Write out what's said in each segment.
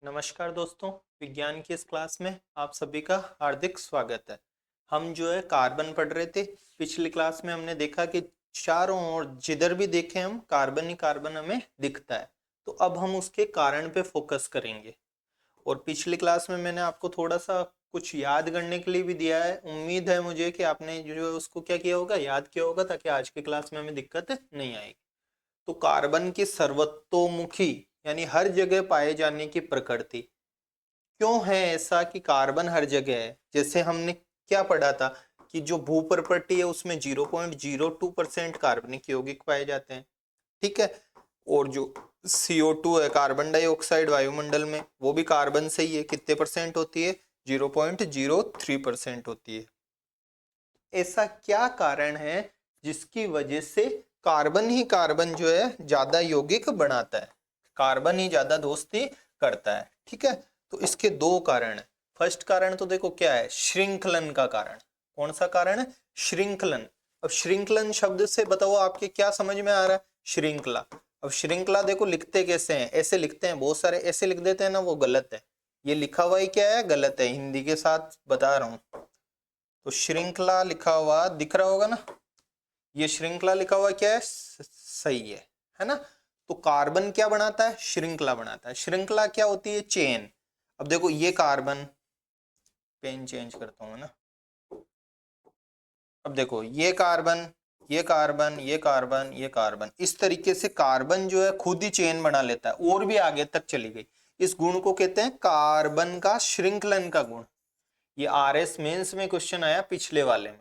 नमस्कार दोस्तों, विज्ञान की इस क्लास में आप सभी का हार्दिक स्वागत है। हम जो है कार्बन पढ़ रहे थे। पिछली क्लास में हमने देखा कि चारों ओर जिधर भी देखें हम कार्बन ही कार्बन हमें दिखता है। तो अब हम उसके कारण पे फोकस करेंगे। और पिछली क्लास में मैंने आपको थोड़ा सा कुछ याद करने के लिए भी दिया है। उम्मीद है मुझे कि आपने जो है उसको क्या किया होगा, याद किया होगा, ताकि आज की क्लास में हमें दिक्कत नहीं आएगी। तो कार्बन की सर्वतोमुखी यानी हर जगह पाए जाने की प्रकृति क्यों है ऐसा कि कार्बन हर जगह है। जैसे हमने क्या पढ़ा था कि जो भूपर्पटी है उसमें 0.02% कार्बनिक यौगिक पाए जाते हैं, ठीक है। और जो CO2 है, कार्बन डाइऑक्साइड वायुमंडल में, वो भी कार्बन से ही है। कितने परसेंट होती है? 0.03% होती है। ऐसा क्या कारण है जिसकी वजह से कार्बन ही कार्बन जो है ज्यादा यौगिक बनाता है, कार्बन ही ज्यादा दोस्ती करता है, ठीक है। तो इसके दो कारण है। फर्स्ट कारण तो देखो क्या है, श्रृंखलन का कारण। कौन सा कारण है? श्रृंखलन। अब श्रृंखलन शब्द से बताओ आपके क्या समझ में आ रहा है? श्रृंखला। अब श्रृंखला देखो लिखते कैसे हैं, ऐसे लिखते हैं, बहुत सारे ऐसे लिख देते हैं ना, वो गलत है। ये लिखा हुआ ही क्या है, गलत है। हिंदी के साथ बता रहा हूं। तो श्रृंखला लिखा हुआ दिख रहा होगा ना, ये श्रृंखला लिखा हुआ क्या है, सही है ना। तो कार्बन क्या बनाता है? श्रृंखला बनाता है। श्रृंखला क्या होती है? चेन। अब देखो ये कार्बन, पेन चेंज करता हूं ना। अब देखो ये कार्बन, ये कार्बन, ये कार्बन, ये कार्बन, इस तरीके से कार्बन जो है खुद ही चेन बना लेता है और भी आगे तक चली गई। इस गुण को कहते हैं कार्बन का श्रृंखलन का गुण। ये RS मेंस में क्वेश्चन आया पिछले वाले में।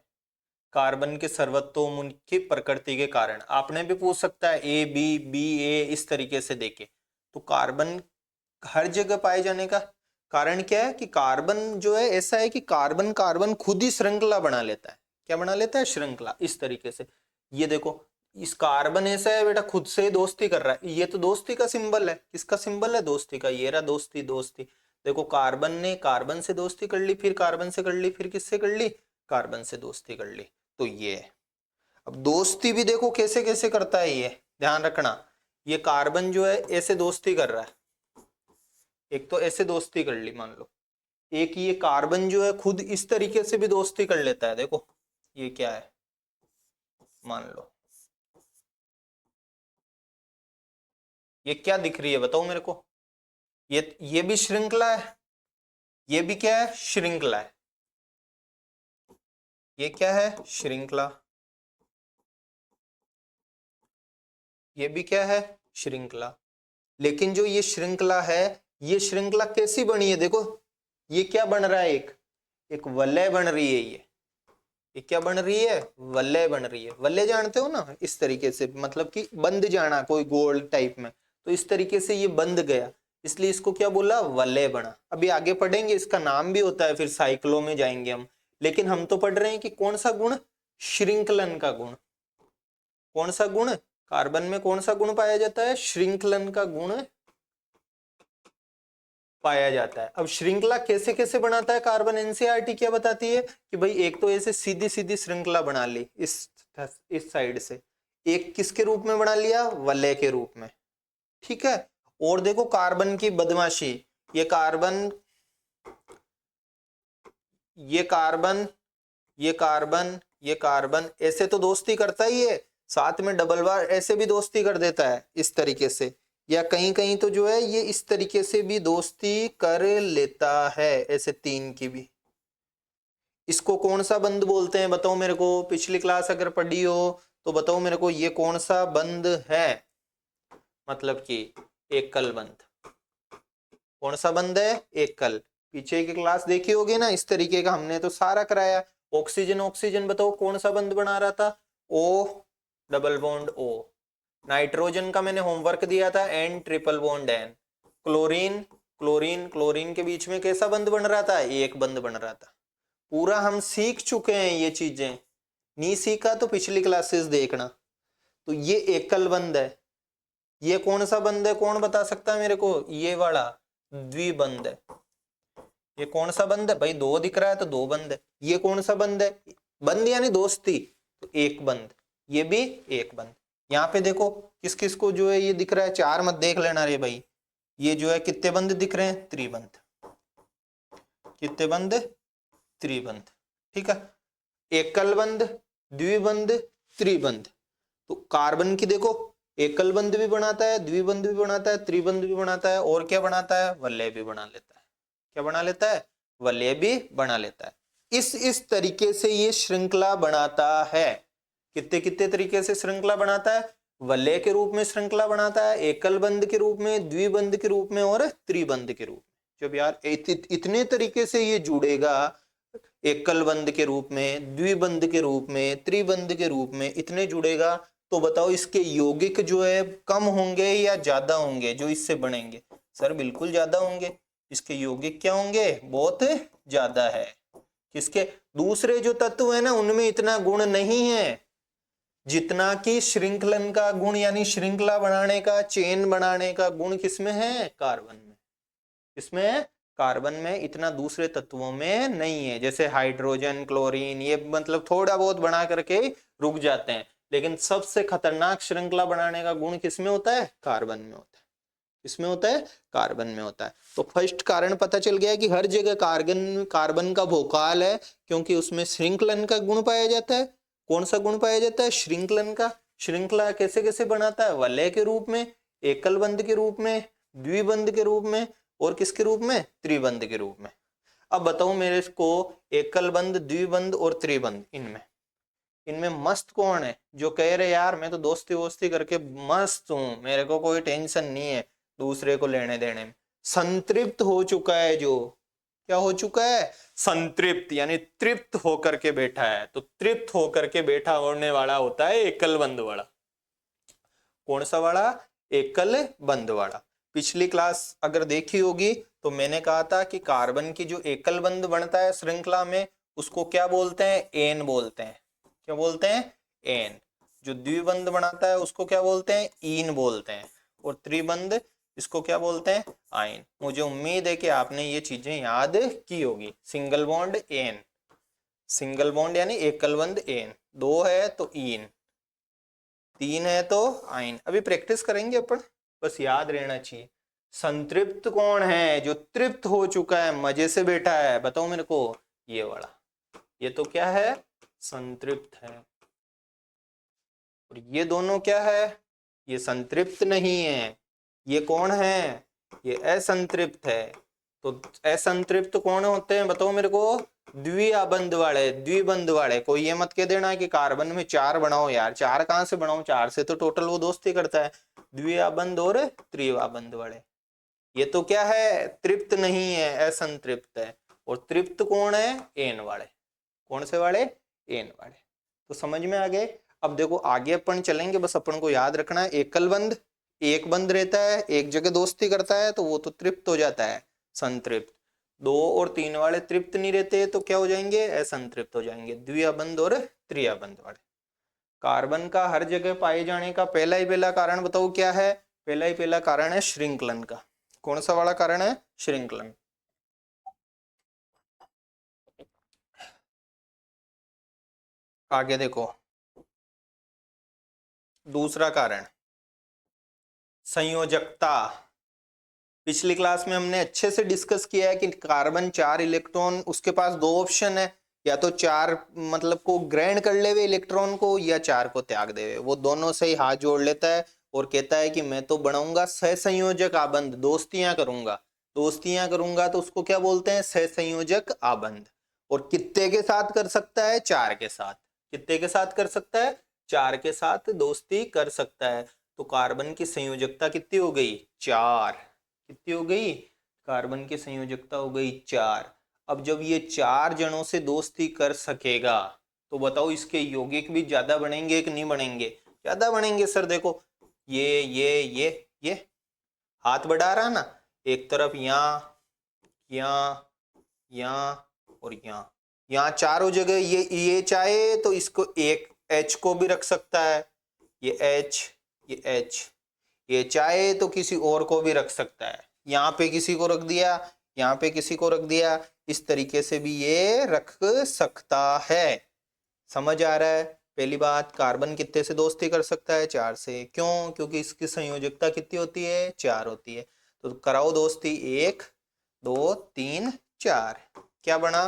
कार्बन के सर्वतोमुखी प्रकृति के कारण आपने भी पूछ सकता है, A B A इस तरीके से देखे। तो कार्बन हर जगह पाए जाने का कारण क्या है कि कार्बन जो है ऐसा है कि कार्बन कार्बन खुद ही श्रृंखला बना लेता है। क्या बना लेता है? श्रृंखला। इस तरीके से ये देखो, इस कार्बन ऐसा है बेटा, खुद से दोस्ती कर रहा है। ये तो दोस्ती का सिंबल है। किसका सिंबल है? दोस्ती का। ये रहा दोस्ती, दोस्ती। देखो कार्बन ने कार्बन से दोस्ती कर ली, फिर कार्बन से कर ली, फिर किससे कर ली? कार्बन से दोस्ती कर ली। तो ये है। अब दोस्ती भी देखो कैसे कैसे करता है, ये ध्यान रखना। ये कार्बन जो है ऐसे दोस्ती कर रहा है, एक तो ऐसे दोस्ती कर ली मान लो। एक ये कार्बन जो है खुद इस तरीके से भी दोस्ती कर लेता है। देखो ये क्या है, मान लो ये क्या दिख रही है, बताओ मेरे को। ये भी श्रृंखला है, ये भी क्या है? श्रृंखला है। ये क्या है? श्रृंखला। ये भी क्या है? श्रृंखला। लेकिन जो ये श्रृंखला है, ये श्रृंखला कैसी बनी है? देखो ये क्या बन रहा है, एक एक वलय बन रही है। ये क्या बन रही है? वलय बन रही है। वलय जानते हो ना, इस तरीके से, मतलब कि बंद जाना कोई गोल टाइप में। तो इस तरीके से ये बंद गया, इसलिए इसको क्या बोला? वलय बना। अभी आगे पढ़ेंगे, इसका नाम भी होता है, फिर साइक्लो में जाएंगे हम। लेकिन हम तो पढ़ रहे हैं कि कौन सा गुण? श्रृंखलन का गुण। कौन सा गुण? कार्बन में कौन सा गुण पाया जाता है? श्रृंखलन का गुण पाया जाता है। अब श्रृंखला कैसे कैसे बनाता है कार्बन? एनसीईआरटी क्या बताती है कि भाई एक तो ऐसे सीधी सीधी श्रृंखला बना ली इस साइड से, एक किसके रूप में बना लिया? वलय के रूप में, ठीक है। और देखो कार्बन की बदमाशी, ये कार्बन, ये कार्बन, ये कार्बन, ये कार्बन ऐसे तो दोस्ती करता ही है, साथ में डबल बार ऐसे भी दोस्ती कर देता है इस तरीके से, या कहीं कहीं तो जो है ये इस तरीके से भी दोस्ती कर लेता है, ऐसे तीन की भी। इसको कौन सा बंध बोलते हैं बताओ मेरे को? पिछली क्लास अगर पढ़ी हो तो बताओ मेरे को, ये कौन सा बंध है? मतलब कि एकल बंध। कौन सा बंध है? एकल। पीछे की क्लास देखी होगी ना, इस तरीके का हमने तो सारा कराया। ऑक्सीजन ऑक्सीजन बताओ कौन सा बंध बना रहा था? O double bond O। Nitrogen का मैंने होमवर्क दिया था, N triple bond N। Chlorine chlorine chlorine के बीच में कैसा बंध बन रहा था? एक बंध बन रहा था। पूरा हम सीख चुके हैं ये चीजें, नहीं सीखा तो पिछली क्लासेस देखना। तो ये एकल बंध है। ये कौन सा बंध है, कौन बता सकता है मेरे को? ये वाला द्विबंध है। ये कौन सा बंध है भाई? दो दिख रहा है तो दो बंध है। ये कौन सा बंध है? बंध यानी दोस्ती, तो एक बंध। ये भी एक बंध। यहाँ पे देखो किस किस को जो है ये दिख रहा है, चार मत देख लेना रे भाई। ये जो है कितने बंध दिख रहे हैं, त्रिबंध, कितने बंध, त्रिबंध, ठीक है। एकल बंध, द्विबंध, त्रिबंध। तो कार्बन की देखो एकल बंध भी बनाता है, द्विबंध भी बनाता है, त्रिबंध भी बनाता है, और क्या बनाता है, वलय भी बना लेता है। क्या बना लेता है, वलय भी बना लेता है। इस तरीके से ये श्रृंखला बनाता है। कितने कितने तरीके से श्रृंखला बनाता है, वलय के रूप में श्रृंखला बनाता है, एकल बंध के रूप में, द्विबंध के रूप में और त्रिबंध के रूप में। जब यार इतने तरीके से ये जुड़ेगा, एकल बंध के रूप में, द्विबंध के रूप में, त्रिबंध के रूप में, इतने जुड़ेगा, तो बताओ इसके यौगिक जो है कम होंगे या ज्यादा होंगे जो इससे बनेंगे। सर बिल्कुल ज्यादा होंगे, इसके यौगिक क्या होंगे, बहुत ज्यादा है। किसके, दूसरे जो तत्व है ना उनमें इतना गुण नहीं है जितना कि श्रृंखलन का गुण, यानी श्रृंखला बनाने का, चेन बनाने का गुण किसमें है, कार्बन में। किसमें है, कार्बन में। इतना दूसरे तत्वों में नहीं है। जैसे हाइड्रोजन, क्लोरीन, ये मतलब थोड़ा बहुत बना करके रुक जाते हैं, लेकिन सबसे खतरनाक श्रृंखला बनाने का गुण किसमें होता है, कार्बन में होता है। किसमें होता है, कार्बन में होता है। तो फर्स्ट कारण पता चल गया कि हर जगह कार्बन का भोकाल है, क्योंकि उसमें श्रृंखलन का गुण पाया जाता है। कौन सा गुण पाया जाता है, श्रृंखलन का। श्रृंखला कैसे कैसे बनाता है, वलय के रूप में, एकल बंध के रूप में, द्विबंध के रूप में, और किसके रूप में, त्रिबंध के रूप में। अब बताओ मेरे को, एकल बंध, द्विबंध और त्रिबंध, इनमें मस्त कौन है, जो कह रहे यार मैं तो दोस्ती वोस्ती करके मस्त हूं, मेरे को कोई टेंशन नहीं है दूसरे को लेने देने में। संतृप्त हो चुका है, जो क्या हो चुका है, संतृप्त, यानी तृप्त होकर के बैठा है। तो तृप्त होकर के बैठा होने वाला होता है एकल बंध वाला। कौन सा वाला, एकल बंध वाला। पिछली क्लास अगर देखी होगी तो मैंने कहा था कि कार्बन की जो एकल बंध बनता है श्रृंखला में, उसको क्या बोलते हैं, एन बोलते हैं। क्या बोलते हैं, एन। जो द्विबंध बनाता है उसको क्या बोलते हैं, ईन बोलते हैं। और त्रिबंध इसको क्या बोलते हैं, आयन। मुझे उम्मीद है कि आपने ये चीजें याद की होगी। Single bond ane, single bond यानी एकल बंध एन, 2 है तो ईन, 3 है तो आयन। अभी प्रैक्टिस करेंगे अपन, बस याद रहना चाहिए। संतृप्त कौन है, जो तृप्त हो चुका है, मजे से बैठा है, बताओ मेरे को, ये वाला। ये तो क्या है, संतृप्त है। और ये दोनों क्या है, ये संतृप्त नहीं है। ये कौन है, ये असंतृप्त है। तो असंतृप्त कौन होते हैं, बताओ मेरे को, द्विबंध वाले, द्विबंध वाले। कोई ये मत कह देना कि कार्बन में 4 बनाओ, यार 4 कहां से बनाओ, 4 से तो टोटल वो दोस्ती करता है। द्विबंध और त्रिबंध वाले। ये तो क्या है, तृप्त नहीं है, असंतृप्त है। और तृप्त कौन है, एन वाले। कौन से वाले, एन वाले। तो समझ में आ गए। अब देखो आगे अपन चलेंगे, बस अपन को याद रखना है, एकल बंध, एक बंध रहता है, एक जगह दोस्ती करता है, तो वो तो तृप्त हो जाता है, संतृप्त। 2 और 3 वाले तृप्त नहीं रहते तो क्या हो जाएंगे, असंतृप्त हो जाएंगे, द्विबंध और त्रिबंध वाले। कार्बन का हर जगह पाए जाने का पहला ही पहला कारण बताओ क्या है, पहला ही पहला कारण है श्रृंखलन का। कौन सा वाला कारण है, श्रृंखलन। आगे देखो दूसरा कारण, संयोजकता। पिछली क्लास में हमने अच्छे से डिस्कस किया है कि कार्बन 4 इलेक्ट्रॉन, उसके पास 2 ऑप्शन है, या तो 4 मतलब को ग्रहण कर लेवे इलेक्ट्रॉन को, या 4 को त्याग देवे। वो दोनों से ही हाथ जोड़ लेता है और कहता है कि मैं तो बनाऊंगा सहसंयोजक आबंध, दोस्तियां करूंगा। दोस्तियां करूंगा तो उसको क्या बोलते हैं, सहसंयोजक आबंध। और कितने के साथ कर सकता है, 4 के साथ। कितने के साथ कर सकता है, 4 के साथ दोस्ती कर सकता है। तो कार्बन की संयोजकता कितनी हो गई, 4। कितनी हो गई, कार्बन की संयोजकता हो गई 4। अब जब ये 4 जनों से दोस्ती कर सकेगा तो बताओ इसके यौगिक भी ज्यादा बनेंगे कि नहीं बनेंगे, ज्यादा बनेंगे। सर देखो ये हाथ बढ़ा रहा ना, एक तरफ यहाँ और यहाँ चारों जगह ये चाहे तो इसको एक H को भी रख सकता है, ये H, ये चाहे तो किसी और को भी रख सकता है। यहाँ पे किसी को रख दिया, यहाँ पे किसी को रख दिया, इस तरीके से भी ये रख सकता है। समझ आ रहा है। पहली बात, कार्बन कितने से दोस्ती कर सकता है, 4 से। क्यों, क्योंकि इसकी संयोजकता कितनी होती है, 4 होती है। तो कराओ दोस्ती, 1 2 3 4, क्या बना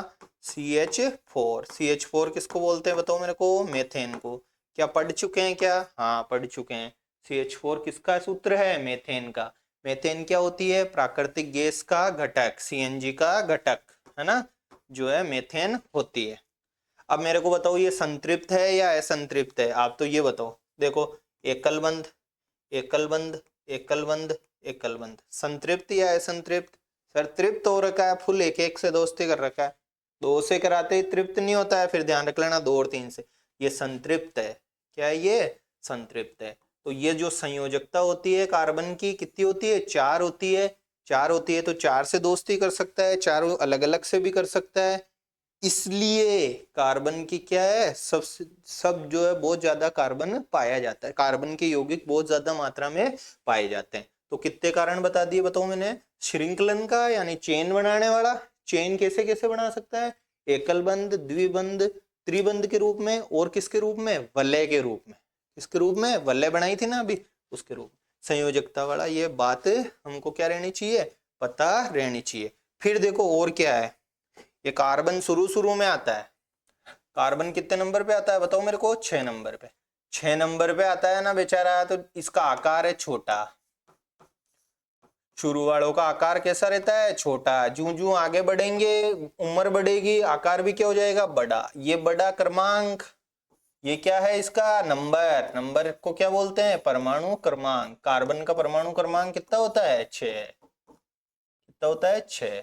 CH4। CH4 किसको बोलते हैं बताओ मेरे को, मीथेन को। क्या पढ़ चुके हैं क्या? हाँ पढ़ चुके हैं। CH4 किसका सूत्र है? मीथेन का। मीथेन क्या होती है? प्राकृतिक गैस का घटक, CNG का घटक, है ना, जो है मीथेन होती है। अब मेरे को बताओ ये संतृप्त है या असंतृप्त है? आप तो ये बताओ। देखो एकल बंध, एकल बंध, एकल बंध, एकल बंध, संतृप्त या असंतृप्त? सर तृप्त हो रखा है, फुल एक एक से दोस्ती कर रखा है। 2 से कराते ही तृप्त नहीं होता है, फिर ध्यान रख लेना 2 और 3 से। ये संतृप्त है। क्या है ये? संतृप्त है। तो ये जो संयोजकता होती है कार्बन की कितनी होती है? 4 होती है। 4 होती है तो 4 से दोस्ती कर सकता है, 4 अलग अलग से भी कर सकता है। इसलिए कार्बन की क्या है, सब जो है बहुत ज्यादा कार्बन पाया जाता है, कार्बन के यौगिक बहुत ज्यादा मात्रा में पाए जाते हैं। तो कितने कारण बता दिए बताओ मैंने? श्रृंखलन का यानी चेन बनाने वाला। चेन कैसे कैसे बना सकता है? एकल बंध, द्विबंध, त्रिबंध के रूप में, और किसके रूप में? वलय के रूप में। किसके रूप में? वलय बनाई थी ना अभी, उसके रूप में। संयोजकता वाला, ये बात हमको क्या रहनी चाहिए? पता रहनी चाहिए। फिर देखो और क्या है, ये कार्बन शुरू शुरू में आता है। कार्बन कितने नंबर पे आता है बताओ मेरे को? 6 नंबर पे। 6 नंबर पे आता है ना बेचारा, तो इसका आकार है छोटा। शुरू वालों का आकार कैसा रहता है? छोटा। जूं जूं आगे बढ़ेंगे, उम्र बढ़ेगी, आकार भी क्या हो जाएगा? बड़ा। ये बड़ा क्रमांक, ये क्या है इसका? नंबर। नंबर को क्या बोलते हैं? परमाणु क्रमांक। कार्बन का परमाणु क्रमांक कितना होता है? 6। कितना होता है? 6।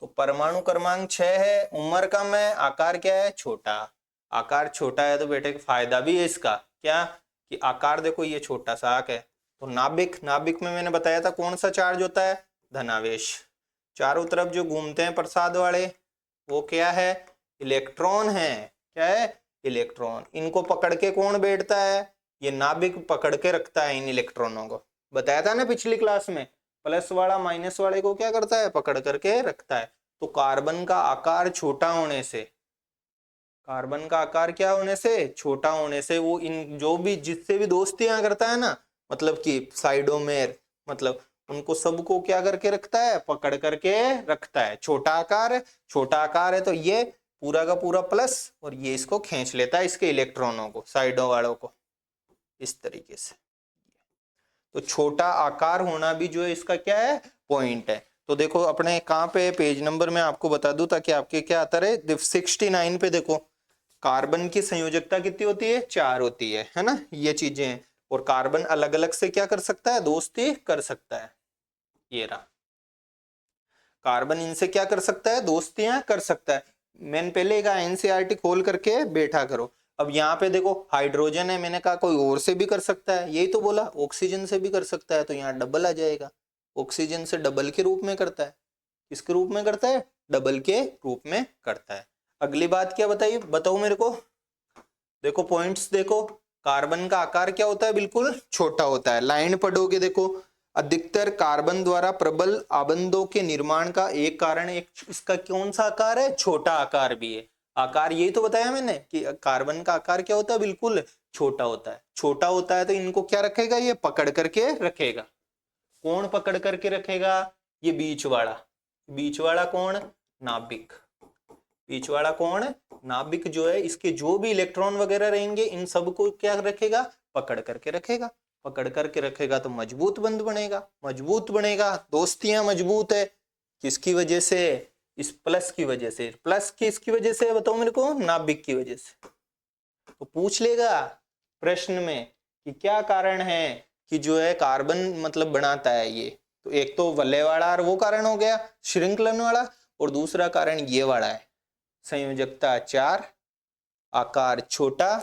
तो परमाणु क्रमांक 6 है, उम्र कम है, आकार क्या है? छोटा। आकार छोटा है तो बेटे फायदा भी है इसका, क्या कि आकार देखो ये छोटा सा आक है। तो नाभिक, नाभिक में मैंने बताया था कौन सा चार्ज होता है? धनावेश। चारों तरफ जो घूमते हैं प्रसाद वाले, वो क्या है? इलेक्ट्रॉन है। क्या है? इलेक्ट्रॉन। इनको पकड़ के कौन बैठता है? ये नाभिक पकड़ के रखता है इन इलेक्ट्रॉनों को। बताया था ना पिछली क्लास में, प्लस वाला माइनस वाले को क्या करता है? पकड़ करके रखता है। तो कार्बन का आकार छोटा होने से, कार्बन का आकार क्या होने से? छोटा होने से, वो इन जो भी जिससे भी दोस्तियां करता है ना, मतलब कि साइडोमेर, मतलब उनको सबको क्या करके रखता है? पकड़ करके रखता है। छोटा आकार है, छोटा आकार है तो ये पूरा का पूरा प्लस, और ये इसको खींच लेता है, इसके इलेक्ट्रॉनों को, साइडों वालों को, इस तरीके से। तो छोटा आकार होना भी जो है इसका क्या है? पॉइंट है। तो देखो अपने कहाँ पे पेज नंबर में आपको बता दूं ताकि आपके क्या आता रहे। 69 पे देखो, कार्बन की संयोजकता कितनी होती है? 4 होती है ना, ये चीजें हैं। और कार्बन अलग अलग से क्या कर सकता है? दोस्ती कर सकता है। ये रहा, कार्बन इनसे क्या कर सकता है? दोस्तियां कर सकता है। मैंने पहले कहा एनसीईआरटी खोल करके बैठा करो। अब यहाँ पे देखो हाइड्रोजन है, मैंने कहा कोई और से भी कर सकता है, यही तो बोला, ऑक्सीजन से भी कर सकता है, तो यहाँ डबल आ जाएगा। ऑक्सीजन से डबल के रूप में करता है। किसके रूप में करता है? डबल के रूप में करता है। अगली बात क्या बताइए, बताओ मेरे को। देखो पॉइंट्स देखो, कार्बन का आकार क्या होता है? बिल्कुल छोटा होता है। लाइन पढ़ोगे देखो, अधिकतर कार्बन द्वारा प्रबल आबंधों के निर्माण का एक कारण, एक इसका कौन सा आकार है? छोटा आकार भी है। आकार यही तो बताया मैंने कि कार्बन का आकार क्या होता है? बिल्कुल छोटा होता है। छोटा होता है तो इनको क्या रखेगा? ये पकड़ करके रखेगा। कौन पकड़ करके रखेगा? ये बीच वाला। बीच वाला कौन? नाभिक। बीच वाला कौन? नाभिक जो है, इसके जो भी इलेक्ट्रॉन वगैरह रहेंगे इन सबको क्या रखेगा? पकड़ करके रखेगा। पकड़ करके रखेगा तो मजबूत बंध बनेगा, मजबूत बनेगा, दोस्तियां मजबूत है। किसकी वजह से? इस प्लस की वजह से। प्लस किसकी वजह से बताओ मेरे को? नाभिक की वजह से। तो पूछ लेगा प्रश्न में कि क्या कारण है कि जो है कार्बन मतलब बनाता है ये। तो एक तो वलय वाला और वो कारण हो गया श्रृंखलन वाला, और दूसरा कारण ये वाला है संयोजकता 4, आकार छोटा।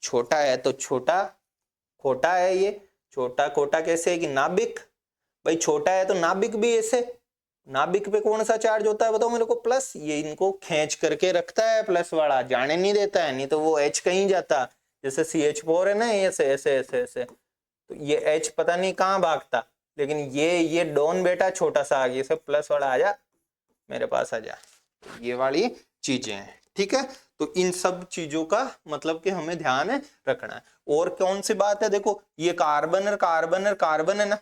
छोटा है तो छोटा खोटा है, ये छोटा खोटा कैसे है कि नाभिक, भाई छोटा है तो नाभिक भी ऐसे। नाभिक पे कौन सा चार्ज होता है बताओ मेरे को? प्लस। ये इनको खींच करके रखता है, प्लस वाला जाने नहीं देता है, नहीं तो वो H कहीं जाता। जैसे CH4 है ना, ऐसे ऐसे ऐसे ऐसे, तो ये H पता नहीं कहाँ भागता, लेकिन ये डॉन बेटा छोटा सा आ गया, इसे प्लस वाला आ जा, मेरे पास आ जा। ये वाली चीजें हैं, ठीक है। तो इन सब चीजों का मतलब कि हमें ध्यान रखना है। और कौन सी बात है, देखो ये कार्बन और कार्बन और कार्बन है ना,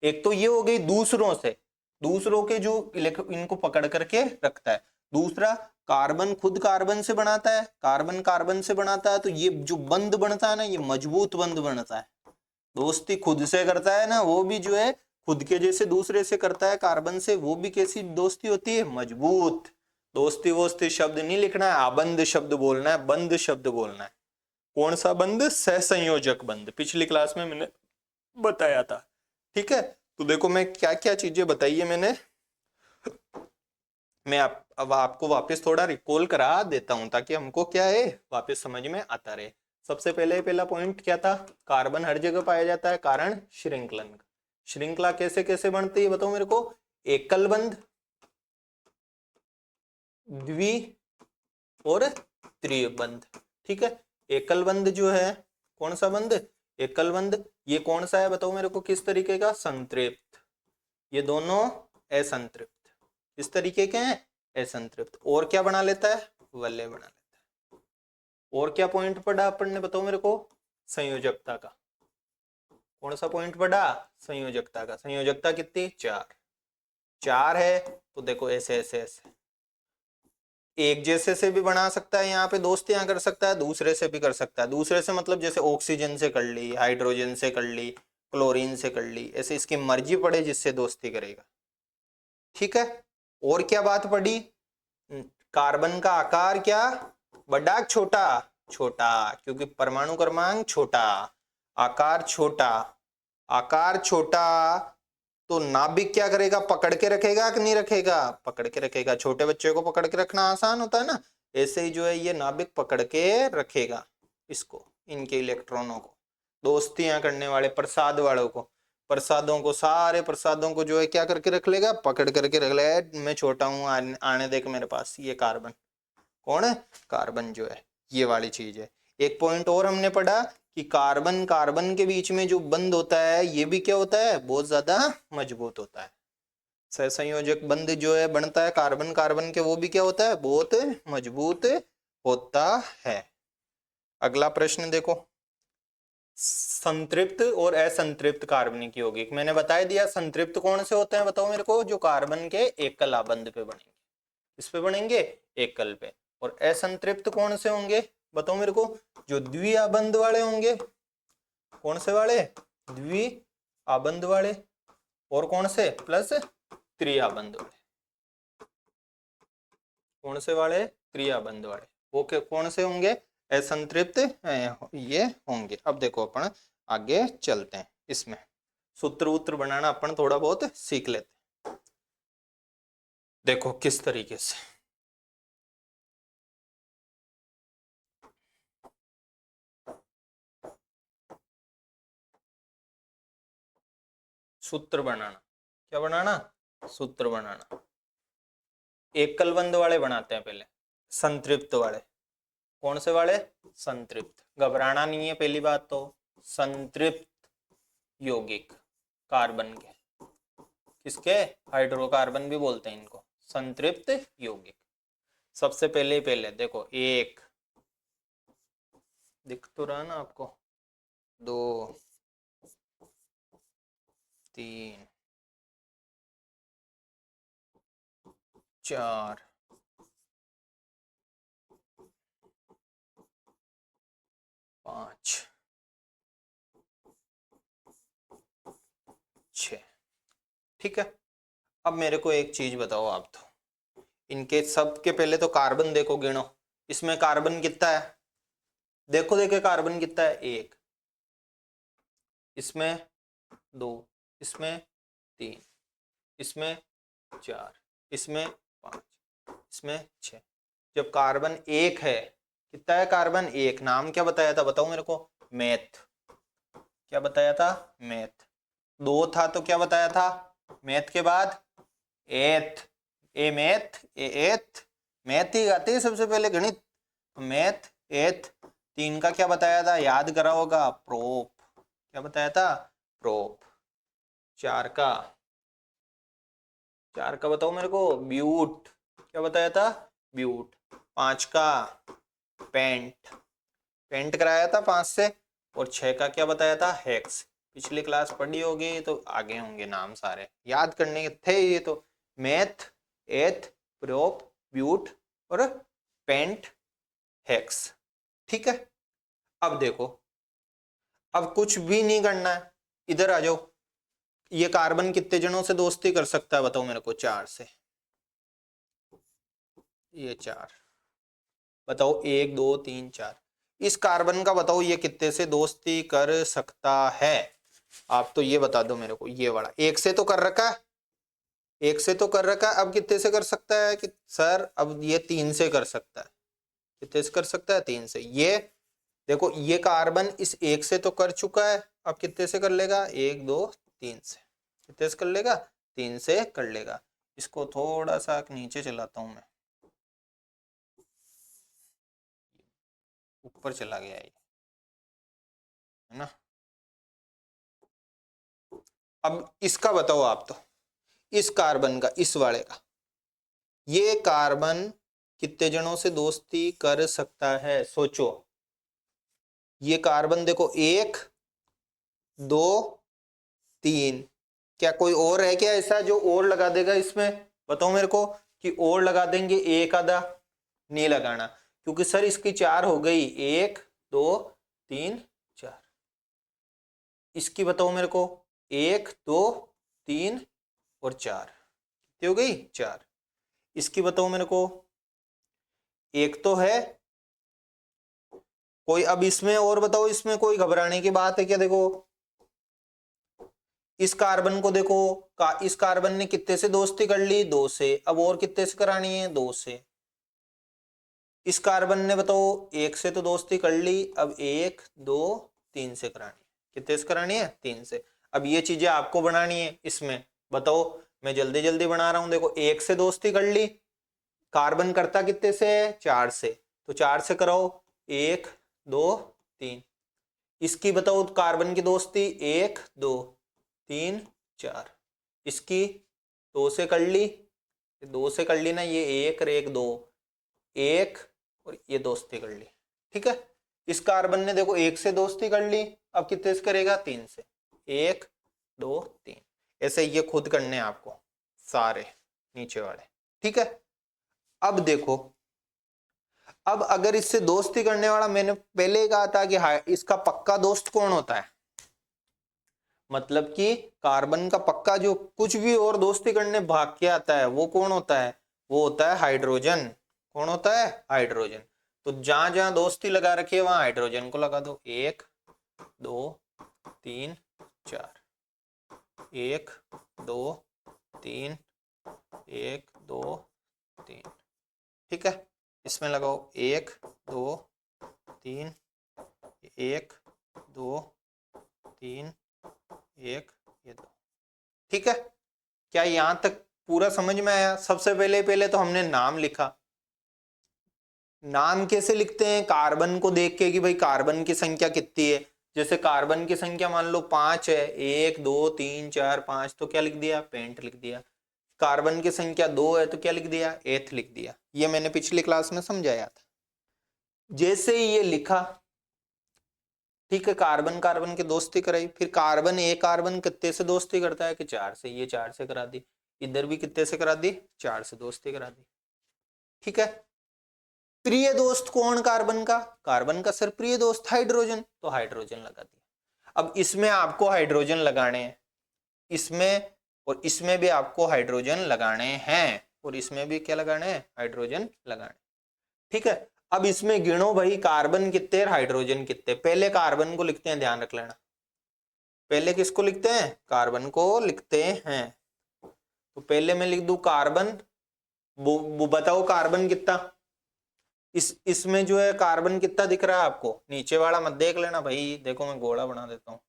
एक तो ये हो गई दूसरों से, दूसरों के जो इनको पकड़ करके रखता है। दूसरा, कार्बन खुद कार्बन से बनाता है, कार्बन कार्बन से बनाता है, तो ये जो बंध बनता है ना, ये मजबूत बंध बनता है। दोस्ती खुद से करता है ना, वो भी जो है खुद के जैसे दूसरे से करता है कार्बन से, वो भी कैसी दोस्ती होती है, मजबूत। दोस्ती वोस्ती शब्द नहीं लिखना है, आबंध शब्द बोलना है, बंध शब्द बोलना है। कौन सा बंध? सहसंयोजक बंध, पिछली क्लास में मैंने बताया था। ठीक है, तो देखो मैं क्या क्या चीजें बताई है मैंने, मैं अब आपको वापस थोड़ा रिकॉल करा देता हूं ताकि हमको क्या है वापस समझ में आता रहे। सबसे पहला पॉइंट क्या था? कार्बन हर जगह पाया जाता है, कारण श्रृंखलन। श्रृंखला कैसे कैसे बनती है बताओ मेरे को? एकल बंध, द्वि और त्रिय बंध। ठीक है, एकल बंध जो है, कौन सा बंध? एकल बंध। ये कौन सा है बताओ मेरे को? किस तरीके का? संतृप्त। ये दोनों असंतृप्त। इस तरीके के हैं, असंतृप्त। और क्या बना लेता है? वलय बना लेता है। और क्या पॉइंट पढ़ा अपन ने बताओ मेरे को? संयोजकता का। कौन सा पॉइंट पढ़ा? संयोजकता का। संयोजकता कितनी? 4। 4 है तो देखो ऐसे ऐसे ऐसे एक जैसे से भी बना सकता है, यहाँ पे दोस्तियां कर सकता है, दूसरे से भी कर सकता है। दूसरे से मतलब जैसे ऑक्सीजन से कर ली, हाइड्रोजन से कर ली, क्लोरीन से कर ली, ऐसे इसकी मर्जी पड़े जिससे दोस्ती करेगा। ठीक है, और क्या बात पड़ी? कार्बन का आकार क्या? बड़ा छोटा? छोटा, क्योंकि परमाणु क्रमांक छोटा, आकार छोटा। आकार छोटा तो नाभिक क्या करेगा? पकड़ के रखेगा कि नहीं रखेगा? पकड़ के रखेगा। छोटे बच्चे को पकड़ के रखना आसान होता है ना, ऐसे ही जो है ये नाभिक पकड़ के रखेगा इसको, इनके इलेक्ट्रॉनों को। दोस्तियां करने वाले प्रसाद वालों को, प्रसादों को, सारे प्रसादों को जो है क्या करके रख लेगा? पकड़ करके रख लेगा। मैं छोटा हूं, आने देख मेरे पास। ये कार्बन कौन है? कार्बन जो है ये वाली चीज है। एक पॉइंट और हमने पढ़ा कि कार्बन कार्बन के बीच में जो बंध होता है ये भी क्या होता है? बहुत ज्यादा मजबूत होता है। सहसंयोजक बंध जो है बनता है कार्बन कार्बन के, वो भी क्या होता है? बहुत मजबूत होता है। अगला प्रश्न देखो, संतृप्त और असंतृप्त कार्बनिक यौगिक। मैंने बता दिया संतृप्त कौन से होते हैं बताओ मेरे को? जो कार्बन के एकल आबंध पे बनेंगे। इस पे बनेंगे, एकल पे। और असंतृप्त कौन से होंगे बताओ मेरे को? जो द्वि आबंध वाले होंगे। कौन से वाले? द्वि आबंध वाले। और कौन से? प्लस त्रिआबंध वाले। कौन से वाले? त्रिआबंध वाले। वो कौन से होंगे? असंतृप्त ये होंगे। अब देखो अपन आगे चलते हैं, इसमें सूत्र वूत्र बनाना अपन थोड़ा बहुत सीख लेते हैं। देखो किस तरीके से सूत्र बनाना। क्या बनाना? सूत्र बनाना। एकल बंध वाले बनाते हैं पहले, संतृप्त वाले। कौन से वाले? संतृप्त। घबराना नहीं है पहली बात तो। संतृप्त यौगिक कार्बन के, किसके? हाइड्रोकार्बन भी बोलते हैं इनको, संतृप्त यौगिक। सबसे पहले देखो, एक दिख तो रहा ना आपको, 2 3 4 5 6। ठीक है, अब मेरे को एक चीज बताओ आप, तो इनके सबके पहले तो कार्बन देखो, गिनो। इसमें कार्बन कितना है? देखो देखो कार्बन कितना है? 1। इसमें 2, इसमें 3, इसमें 4, इसमें 5, इसमें 6। जब कार्बन 1 है, कितना है कार्बन? 1। नाम क्या बताया था बताओ मेरे को? मेथ। क्या बताया था? मेथ। 2 था तो क्या बताया था? मैथ के बाद एथ। ए मैथ, ए एथ। मैथ ही आती है सबसे पहले, गणित। मैथ, एथ। 3 का क्या बताया था? याद करा होगा, प्रोप। क्या बताया था? प्रोप। 4 का, 4 का बताओ मेरे को? ब्यूट। क्या बताया था? ब्यूट। 5 का पेंट। पेंट कराया था 5 से। और 6 का क्या बताया था? हेक्स। पिछली क्लास पढ़ी होगी तो आगे होंगे नाम सारे, याद करने के थे ये तो। मेथ, एथ, प्रोप, ब्यूट और पेंट, हेक्स। ठीक है, अब देखो, अब कुछ भी नहीं करना है, इधर आ जाओ। ये कार्बन कितने जनों से दोस्ती कर सकता है बताओ मेरे को? 4 से। ये 4, बताओ 1 2 3 4। इस कार्बन का बताओ ये कितने से दोस्ती कर सकता है? आप तो ये बता दो मेरे को। ये वाला 1 से तो कर रखा है, 1 से तो कर रखा है, अब कितने से कर सकता है? कि सर अब ये 3 से कर सकता है। कितने से कर सकता है? 3 से। ये देखो, ये कार्बन इस 1 से तो कर चुका है, अब कितने से कर लेगा? 1 2 3 से। कितने से कर लेगा? 3 से कर लेगा। इसको थोड़ा सा नीचे चलाता हूं मैं, ऊपर चला गया ये, है ना। अब इसका बताओ आप तो, इस कार्बन का, इस वाले का, ये कार्बन कितने जनों से दोस्ती कर सकता है? सोचो। ये कार्बन देखो, 1 2 3, क्या कोई और है क्या ऐसा जो और लगा देगा इसमें? बताओ मेरे को कि और लगा देंगे एक आधा? नहीं लगाना, क्योंकि सर इसकी 4 हो गई, 1 2 3 4। इसकी बताओ मेरे को, 1 2 3 और 4, कितनी हो गई? 4। इसकी बताओ मेरे को, एक तो है कोई, अब इसमें और बताओ, इसमें कोई घबराने की बात है क्या? देखो, इस कार्बन को देखो, इस कार्बन ने कितने से दोस्ती कर ली? 2 से। अब और कितने से करानी है? 2 से। इस कार्बन ने बताओ 1 से तो दोस्ती कर ली, अब 1 2 3 से करानी है। कितने से करानी है? 3 से। अब ये चीजें आपको बनानी है इसमें, बताओ। मैं जल्दी जल्दी बना रहा हूं। देखो, 1 से दोस्ती कर ली, कार्बन करता कितने से? 4 से। तो 4 से कराओ, 1 2 3। इसकी बताओ कार्बन की दोस्ती, 1 2 3 4। इसकी 2 से कर ली, 2 से कर ली ना, ये 1 और 1 2, 1 और ये दोस्ती कर ली। ठीक है, इस कार्बन ने देखो 1 से दोस्ती कर ली, अब कितने से करेगा? 3 से। 1 2 3। ऐसे ये खुद करने हैं आपको सारे नीचे वाले। ठीक है, अब देखो, अब अगर इससे दोस्ती करने वाला, मैंने पहले ही कहा था कि इसका पक्का दोस्त कौन होता है? मतलब कि कार्बन का पक्का जो कुछ भी और दोस्ती करने भाग के आता है, वो कौन होता है? वो होता है हाइड्रोजन। कौन होता है? हाइड्रोजन। तो जहां जहां दोस्ती लगा रखी है वहां हाइड्रोजन को लगा दो। 1 2 3 4, 1 2 3 1 2 3। ठीक है, इसमें लगाओ 1 2 3 1 2 3 1 ये 2। ठीक है, क्या यहां तक पूरा समझ में आया? सबसे पहले तो हमने नाम लिखा। नाम कैसे लिखते हैं? कार्बन को देख के कि भाई कार्बन की संख्या कितनी है। जैसे कार्बन की संख्या मान लो 5 है, 1 2 3 4 5, तो क्या लिख दिया? पेंट लिख दिया। कार्बन की संख्या 2 है तो क्या लिख दिया? एथ लिख दिया। ये मैंने पिछली क्लास में समझाया था। जैसे ही ये लिखा, ठीक है, कार्बन कार्बन की दोस्ती कराई, फिर कार्बन एक कार्बन कितने से दोस्ती करता है? कि 4 से। ये 4 से करा दी, इधर भी कितने से करा दी? 4 से दोस्ती करा दी। ठीक है, प्रिय दोस्त कौन कार्बन का? कार्बन का सर प्रिय दोस्त हाइड्रोजन, तो हाइड्रोजन लगा दिया। अब इसमें आपको हाइड्रोजन लगाने हैं, इसमें और इसमें भी आपको हाइड्रोजन लगाने हैं, और इसमें भी क्या लगाने हैं? हाइड्रोजन लगाने। ठीक है, अब इसमें गिनो भाई, कार्बन कितने हाइड्रोजन कितने। पहले कार्बन को लिखते हैं, ध्यान रख लेना। पहले किसको लिखते हैं? कार्बन को लिखते हैं। तो पहले मैं लिख दूं कार्बन, वो बताओ कार्बन कितना। इसमें जो है कार्बन कितना दिख रहा है आपको? नीचे वाला मत देख लेना भाई, देखो मैं गोला बना देता हूं।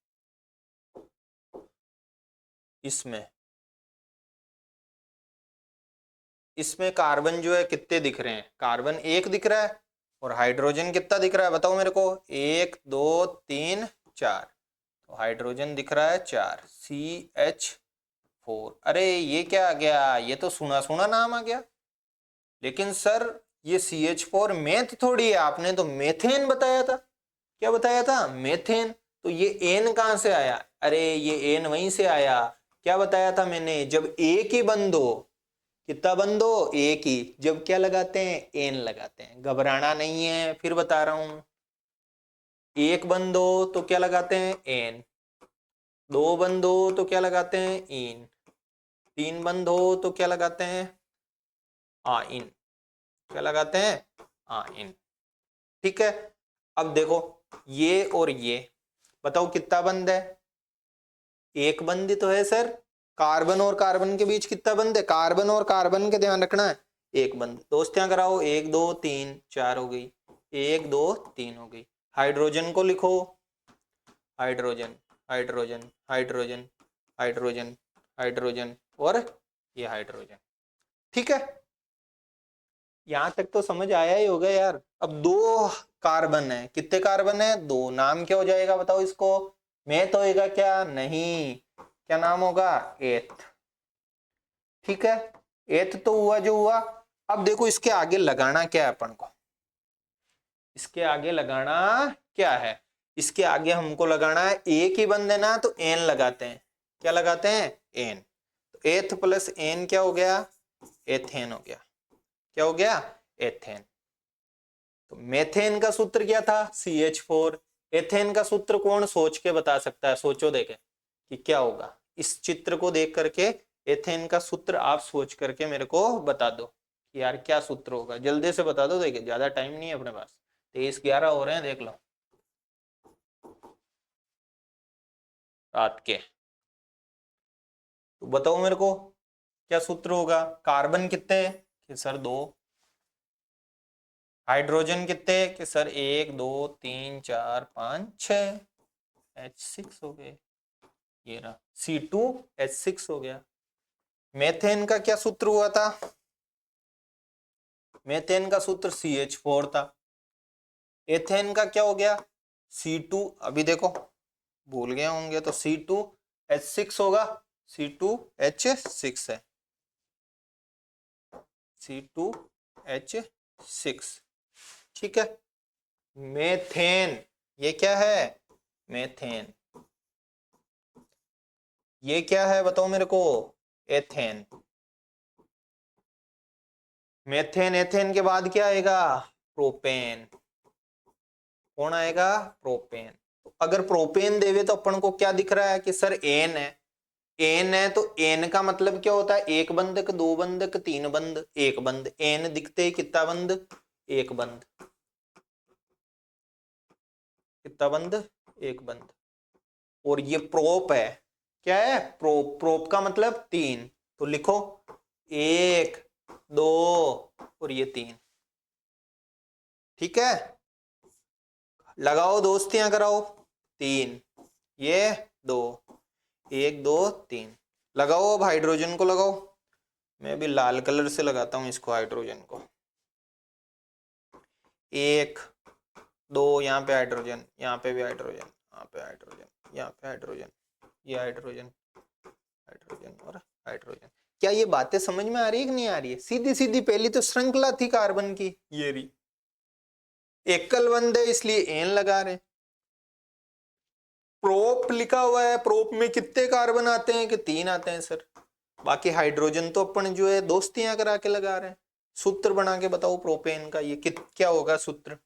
इसमें कार्बन जो है कितने दिख रहे हैं? कार्बन 1 दिख रहा है, और हाइड्रोजन कितना दिख रहा है बताओ मेरे को? 1 2 3 4। तो हाइड्रोजन दिख रहा है 4, CH4। अरे ये क्या आ गया? ये तो सुना सुना नाम आ गया। लेकिन सर ये CH4 मेथ थोड़ी है, आपने तो मेथेन बताया था। क्या बताया था? मेथेन। तो ये एन कहां से आया? अरे ये एन वहीं से आया, क्या बताया था मैंने, जब एक ही बंद हो, कितना बंद हो, एक ही, जब क्या लगाते हैं, एन लगाते हैं। घबराना नहीं है, फिर बता रहा हूं, एक बंद हो तो क्या लगाते हैं, एन, दो बंद हो तो क्या लगाते हैं, इन, तीन बंद हो तो क्या लगाते हैं, इन, क्या लगाते हैं, इन। ठीक है, अब देखो ये और ये, बताओ कितना बंद है, एक बंद ही तो है सर। कार्बन और कार्बन के बीच कितना बंद है, कार्बन और कार्बन के ध्यान रखना है, एक बंद। दोस्तियां कराओ, एक दो तीन चार हो गई, एक दो तीन हो गई। हाइड्रोजन को लिखो, hydrogen, hydrogen, hydrogen, hydrogen, hydrogen और ये हाइड्रोजन। ठीक है, यहां तक तो समझ आया ही होगा यार। अब दो कार्बन है, कितने कार्बन है, दो, नाम क्या हो जाएगा बताओ इसको, मेथ होएगा क्या, नहीं, क्या नाम होगा, एथ। ठीक है, एथ तो हुआ जो हुआ। अब देखो इसके आगे लगाना क्या है अपन को, इसके आगे लगाना क्या है, इसके आगे हमको लगाना है, एक ही बंद है ना तो एन लगाते हैं, क्या लगाते हैं, एन। तो एथ प्लस एन क्या हो गया, एथेन हो गया, क्या हो गया, एथेन। तो मेथेन का सूत्र क्या था, CH4। एथेन का सूत्र कौन सोच के बता सकता है, सोचो देखे कि क्या होगा, इस चित्र को देख करके एथेन का सूत्र आप सोच करके मेरे को बता दो कि यार क्या सूत्र होगा, जल्दी से बता दो, देखिए ज्यादा टाइम नहीं है अपने पास, 23:11 हो रहे हैं, देख लो रात के। तो बताओ मेरे को क्या सूत्र होगा, कार्बन कितने हैं कि सर दो, हाइड्रोजन कितने कि सर एक दो तीन चार पांच छह, H6 हो गए, ये रहा C2H6 हो गया। मेथेन का क्या सूत्र हुआ था, मेथेन का सूत्र CH4 था। एथेन का क्या हो गया, C2, अभी देखो भूल गए होंगे तो C2H6 होगा, C2H6 है, C2H6। ठीक है, मेथेन, ये क्या है, मेथेन, ये क्या है बताओ मेरे को, एथेन। मेथेन, एथेन के बाद क्या आएगा, प्रोपेन, कौन आएगा, प्रोपेन। तो अगर प्रोपेन देवे तो अपन को क्या दिख रहा है कि सर एन है, एन है तो एन का मतलब क्या होता है, एक बंधक, दो बंधक, तीन बंद, एक बंद, एन दिखते ही कितना बंद, एक बंद, कितना बंद, एक बंद। और ये प्रोप है, क्या है, प्रोप, प्रोप का मतलब तीन, तो लिखो एक दो और ये तीन। ठीक है, लगाओ दोस्तियां कराओ, तीन, ये दो, एक दो तीन, लगाओ। अब हाइड्रोजन को लगाओ, मैं भी लाल कलर से लगाता हूं इसको, हाइड्रोजन को, एक दो, यहाँ पे हाइड्रोजन, यहाँ पे भी हाइड्रोजन, यहाँ पे हाइड्रोजन, यहाँ पे हाइड्रोजन, ये हाइड्रोजन, हाइड्रोजन और हाइड्रोजन। क्या ये बातें समझ में आ रही है कि नहीं आ रही है, सीधी सीधी, पहली तो श्रृंखला थी कार्बन की, ये रही, एकल बंद है इसलिए एन लगा रहे। प्रोप लिखा हुआ है, प्रोप में कितने कार्बन आते हैं कि तीन आते हैं सर, बाकी हाइड्रोजन तो अपन जो है दोस्तियां करा के लगा रहे हैं। सूत्र बना के बताओ प्रोपेन का, ये क्या होगा सूत्र,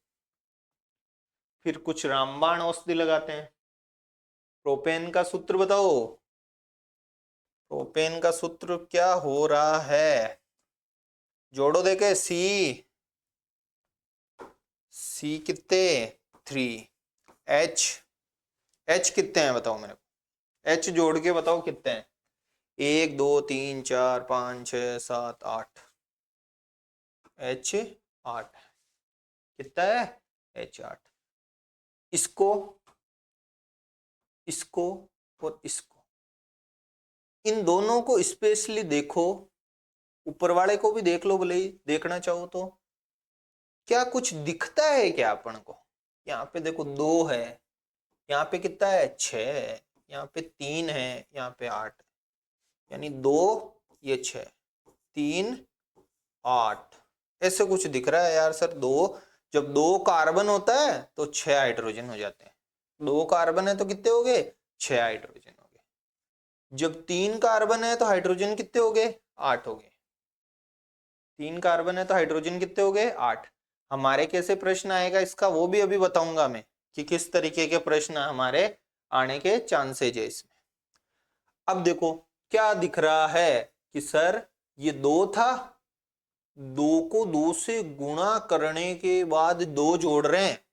फिर कुछ रामबाण औषधि लगाते हैं। प्रोपेन का सूत्र बताओ, प्रोपेन का सूत्र क्या हो रहा है, जोड़ो देखे, सी कितने, 3, एच कितने हैं बताओ मेरे को, एच जोड़ के बताओ कितने हैं, एक दो तीन चार पाँच छः सात आठ, H 8, कितना है, H 8। इसको, इसको और इसको, इन दोनों को स्पेशली देखो, ऊपर वाले को भी देख लो भले ही देखना चाहो तो, क्या कुछ दिखता है क्या अपन को, यहाँ पे देखो दो है, यहाँ पे कितना है, 6 है, यहाँ पे 3 है, यहाँ पे 8, यानी 2, ये 6, 3, 8, ऐसे कुछ दिख रहा है यार सर, दो, जब दो कार्बन होता है तो 6 हाइड्रोजन हो जाते हैं, 2 कार्बन है तो कितने हो गए 6 हाइड्रोजन हो गए। जब 3 कार्बन है तो हाइड्रोजन कितने हो गए 8 हो गए। 3 कार्बन है तो हाइड्रोजन कितने हो गए 8। हमारे कैसे प्रश्न आएगा इसका वो भी अभी बताऊंगा मैं कि किस तरीके के प्रश्न हमारे आने के चांसेज है इसमें। अब देखो क्या दिख रहा है कि सर ये 2 था, 2 को 2 से गुणा करने के बाद 2 जोड़ रहे हैं।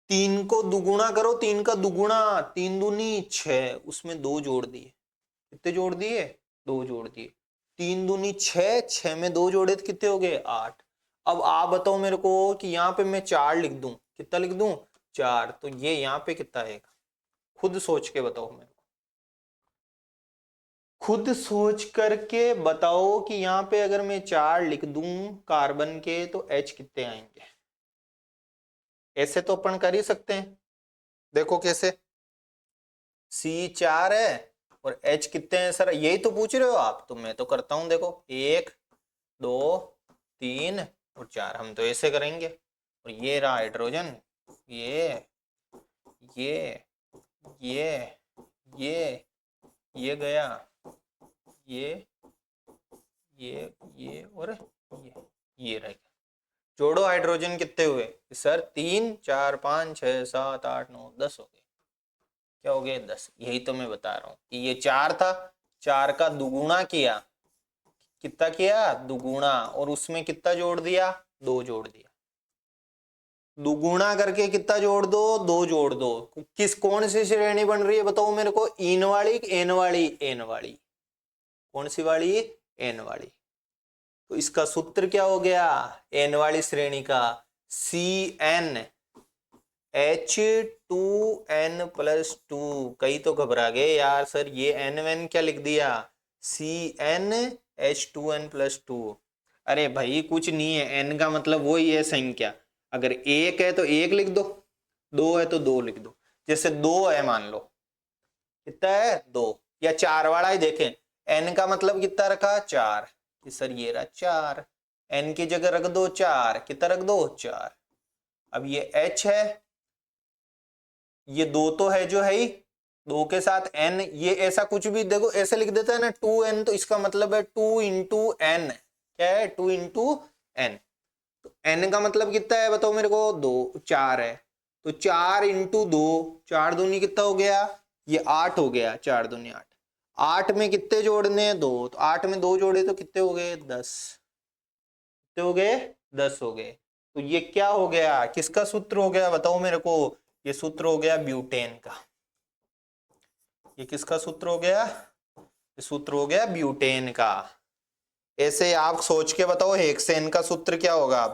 3 को दुगुना करो, 3 का दुगुना 3 दूनी 6, उसमें 2 जोड़ दिए। कितने जोड़ दिए 2 जोड़ दिए। 3 दूनी 6, 6 में 2 जोड़े तो कितने हो गए 8। अब आप बताओ मेरे को कि यहाँ पे मैं 4 लिख दूं, कितना लिख दूं 4, तो ये यहाँ पे कितना आएगा खुद सोच के बताओ मेरे को। खुद सोच करके बताओ कि यहाँ पे अगर मैं 4 लिख दूं कार्बन के तो H कितने आएंगे। ऐसे तो अपन कर ही सकते हैं, देखो कैसे। C4 है और H कितने हैं सर, यही तो पूछ रहे हो आप, तो मैं तो करता हूं देखो 1 2 3 और 4, हम तो ऐसे करेंगे। और ये रहा हाइड्रोजन, ये ये ये ये गया, ये और ये रह गया। जोड़ो हाइड्रोजन कितने हुए सर 3 4 5 6 7 8 9 10 हो गए। क्या हो गए 10। यही तो मैं बता रहा हूं कि ये 4 था, 4 का दुगुना किया, कितना किया दुगुना, और उसमें कितना जोड़ दिया 2 जोड़ दिया। दुगुना करके कितना जोड़ दो 2 जोड़ दो। किस कौन सी श्रेणी बन रही है बताओ मेरे को, इन वाली एन वाली, एन वाली। कौन सी वाली एन वाली। तो इसका सूत्र क्या हो गया एन वाली श्रेणी का CnH2n+2। कई तो घबरा गए यार सर ये N क्या लिख दिया CnH2n+2। अरे भाई कुछ नहीं है, n का मतलब वही है संख्या। अगर 1 है तो 1 लिख दो, 2 है तो 2 लिख दो। जैसे 2 है मान लो, कितना है 2, या 4 वाला ही देखें, n का मतलब कितना रखा 4, कि सर ये रहा 4, n की जगह रख दो 4, कितना रख दो 4। अब ये h है, ये 2 तो है जो है ही, 2 के साथ n, ये ऐसा कुछ भी देखो ऐसे लिख देता है ना 2n, तो इसका मतलब है 2 इंटू n। क्या है 2 इंटू n। तो n का मतलब कितना है बताओ मेरे को 2 4 है, तो 4 इंटू 2, 4 दूनी कितना हो गया ये 8 हो गया, 4 दूनी 8। 8 में कितने जोड़ने हैं 2, तो 8 में 2 जोड़े तो कितने हो गए 10, कितने हो गए 10 हो गए। तो ये क्या हो गया किसका सूत्र हो गया बताओ मेरे को, ये सूत्र हो गया ब्यूटेन का। ये किसका सूत्र हो गया, ये सूत्र हो गया ब्यूटेन का। ऐसे आप सोच के बताओ हेक्सेन का सूत्र क्या होगा,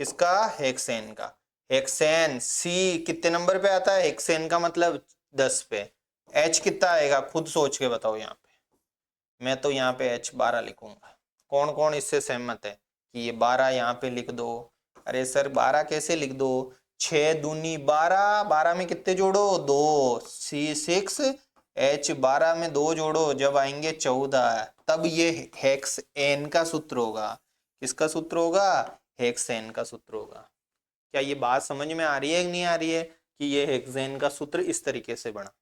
किसका हेक्सेन का। हेक्सेन C कितने नंबर पे आता है, हेक्सेन का मतलब 10 पे। H कितना आएगा खुद सोच के बताओ यहाँ पे, मैं तो यहाँ पे H12 लिखूंगा। कौन कौन इससे सहमत है कि ये 12 यहाँ पे लिख दो। अरे सर 12 कैसे लिख दो, 6 दूनी 12, 12 में कितने जोड़ो 2, C6, H12 में 2 जोड़ो जब आएंगे 14, तब ये हेक्सेन का सूत्र होगा। किसका सूत्र होगा, हेक्सेन का सूत्र होगा। क्या ये बात समझ में आ रही है कि नहीं आ रही है कि ये हेक्सेन का सूत्र इस तरीके से बना।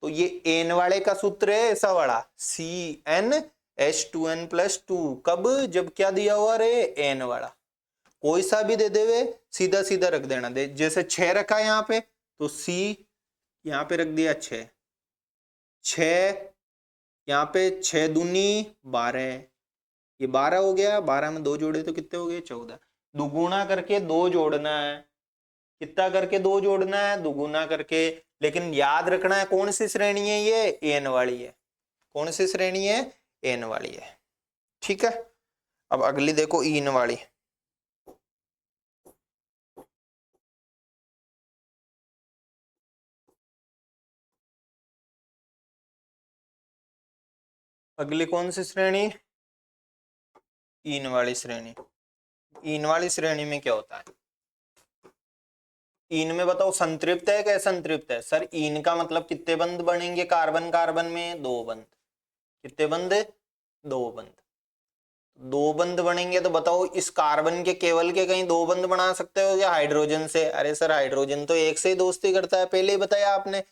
तो ये एन वाले का सूत्र है ऐसा वाला CnH2n+2, कब जब क्या दिया हुआ रे एन वाला, कोई सा भी दे देवे सीधा सीधा रख देना दे। जैसे 6 रखा है यहाँ पे तो C यहाँ पे रख दिया 6, 6 यहाँ पे 6 दूनी 12, ये 12 हो गया, 12 में 2 जोड़े तो कितने हो गए 14। दुगुना करके 2 जोड़ना है, कितना करके 2 जोड़ना है दुगुना करके। लेकिन याद रखना है कौन सी श्रेणी है ये एन वाली है, कौन सी श्रेणी है एन वाली है। ठीक है, अब अगली देखो इन वाली। अगली कौन सी श्रेणी, इन वाली श्रेणी। इन वाली श्रेणी में क्या होता है, इन में बताओ संतृप्त है क्या असंतृप्त है। सर इन का मतलब कितने बंध बनेंगे कार्बन कार्बन में 2 बंध, कितने बंध 2 बंध। दो बंध बनेंगे तो बताओ इस कार्बन के केवल के कहीं दो बंध बना सकते हो क्या हाइड्रोजन से? अरे सर हाइड्रोजन तो एक से ही दोस्ती करता है, पहले ही बताया आपने।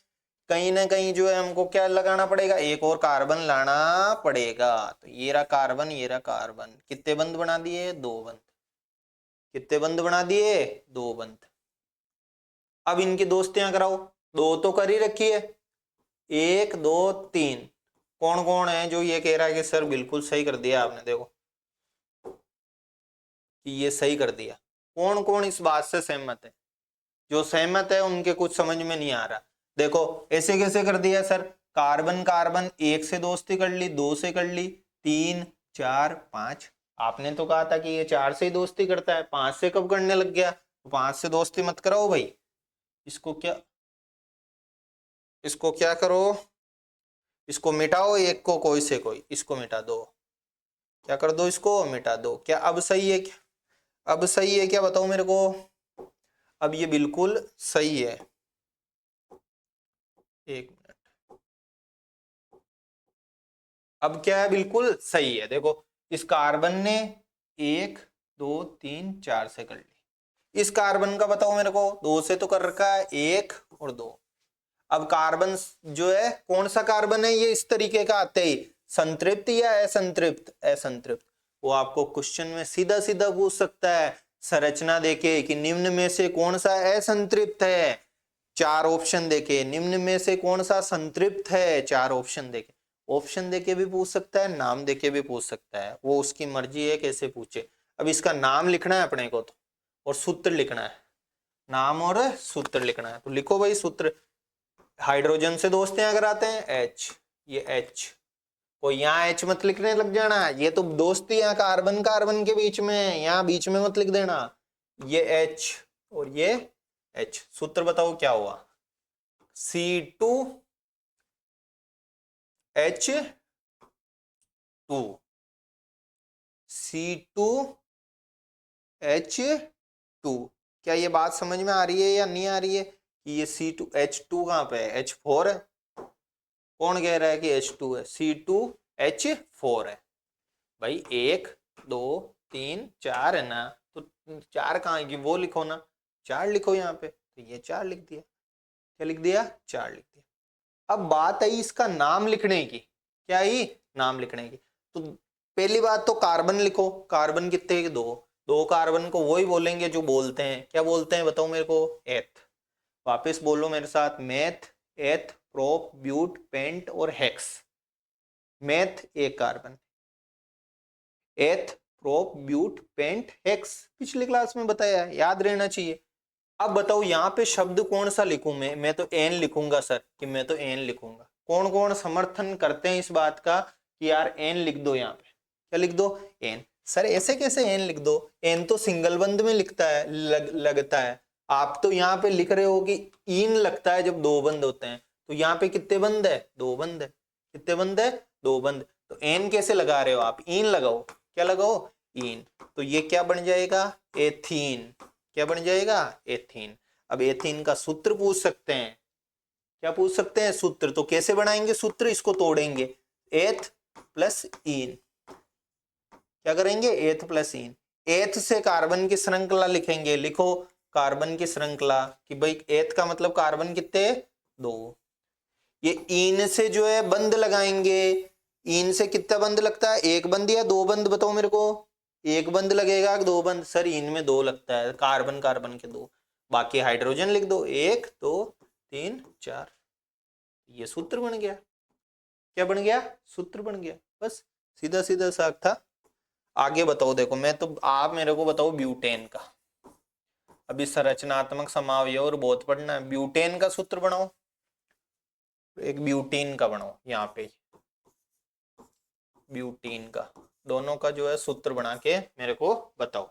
कहीं ना कहीं जो है हमको क्या लगाना पड़ेगा, एक और कार्बन लाना पड़ेगा। तो ये रहा कार्बन, ये रहा कार्बन, कितने बंध बना दिए? दो बंध। कितने बंध बना दिए? दो बंध। अब इनकी दोस्तियां कराओ, दो तो कर ही रखी है, एक दो तीन। कौन कौन है जो ये कह रहा है कि सर बिल्कुल सही कर दिया आपने? देखो कि ये सही कर दिया। कौन कौन इस बात से सहमत है? जो सहमत है उनके कुछ समझ में नहीं आ रहा। देखो ऐसे कैसे कर दिया सर? कार्बन कार्बन एक से दोस्ती कर ली, दो से कर ली, तीन चार पांच। आपने तो कहा था कि ये चार से ही दोस्ती करता है, पांच से कब करने लग गया? तो पांच से दोस्ती मत कराओ भाई। इसको क्या, इसको क्या करो, इसको मिटाओ, एक को कोई से कोई, इसको मिटा दो। क्या कर दो? इसको मिटा दो। क्या अब सही है? क्या अब सही है क्या, बताओ मेरे को? अब ये बिल्कुल सही है। एक मिनट, अब क्या है? बिल्कुल सही है। देखो इस कार्बन ने एक दो तीन चार से कर ली, इस कार्बन का बताओ मेरे को, दो से तो कर रखा है, एक और दो। अब कार्बन जो है कौन सा कार्बन है ये, इस तरीके का आते ही संतृप्त या असंतृप्त? असंतृप्त। वो आपको क्वेश्चन में सीधा सीधा पूछ सकता है संरचना देके कि निम्न में से कौन सा असंतृप्त है, चार ऑप्शन देके। निम्न में से कौन सा संतृप्त है, चार ऑप्शन देके। ऑप्शन देके भी पूछ सकता है, नाम देके भी पूछ सकता है, वो उसकी मर्जी है कैसे पूछे। अब इसका नाम लिखना है अपने को तो, और सूत्र लिखना है। नाम और सूत्र लिखना है, तो लिखो भाई सूत्र। हाइड्रोजन से दोस्तियां अगर आते हैं एच, ये एच को यहाँ एच मत लिखने लग जाना, ये तो दोस्ती यहाँ कार्बन कार्बन के बीच में, यहाँ बीच में मत लिख देना। ये एच और ये एच, सूत्र बताओ क्या हुआ? C2H2। C2H2। क्या ये बात समझ में आ रही है या नहीं आ रही है कि ये C2H2 कहाँ पे है? H4 है। कौन कह रहा है कि H2 है? C2H4 है भाई। एक दो तीन चार है ना, तो चार कहाँ है? वो लिखो ना, चार लिखो यहाँ पे। तो ये चार लिख दिया। क्या लिख दिया? चार लिख दिया। अब बात आई इसका नाम लिखने की। क्या ही? नाम लिखने की। तो पहली बात तो कार्बन लिखो। कार्बन कितने? दो। दो कार्बन को वही बोलेंगे जो बोलते हैं, क्या बोलते हैं बताओ मेरे को? एथ। वापस बोलो मेरे साथ, meth eth prop but pent और हेक्स। मेथ एक कार्बन, eth prop but pent hex, पिछली क्लास में बताया है, याद रहना चाहिए। अब बताओ यहाँ पे शब्द कौन सा लिखूं मैं तो एन लिखूंगा सर, कि मैं तो एन लिखूंगा। कौन कौन समर्थन करते हैं इस बात का कि यार एन लिख दो यहाँ पे? क्या लिख दो? एन। सर ऐसे कैसे एन लिख दो? एन तो सिंगल बंद में लिखता है, लगता है। आप तो यहाँ पे लिख रहे हो कि इन लगता है जब दो बंद होते हैं। तो यहाँ पे कितने बंद है? दो बंद है। कितने बंद है? दो बंद। तो एन कैसे लगा रहे हो आप? इन लगाओ। क्या लगाओ? इन। तो ये क्या बन जाएगा? एथीन। क्या बन जाएगा? एथीन। अब एथीन का सूत्र पूछ सकते हैं। क्या पूछ सकते हैं? सूत्र। तो कैसे बनाएंगे सूत्र? इसको तोड़ेंगे, एथ प्लस इन। क्या करेंगे? एथ प्लस इन। एथ से कार्बन की श्रृंखला लिखेंगे। लिखो कार्बन की श्रृंखला, कि भाई एथ का मतलब कार्बन कितने? दो। ये इन से जो है बंद लगाएंगे। इन से कितना बंद लगता है? एक बंद या दो बंद बताओ मेरे को? एक बंद लगेगा कि दो बंद? सर इन में दो लगता है, कार्बन कार्बन के दो। बाकी हाइड्रोजन लिख दो, एक दो तीन चार। ये सूत्र बन गया। क्या बन गया? सूत्र बन गया। बस सीधा सीधा सा था। आगे बताओ। देखो मैं तो, आप मेरे को बताओ ब्यूटेन का। अभी संरचनात्मक समावयव और बहुत पढ़ना है। ब्यूटेन का सूत्र बनाओ, एक ब्यूटीन का बनाओ। यहाँ पे ब्यूटीन का, दोनों का जो है सूत्र बना के मेरे को बताओ।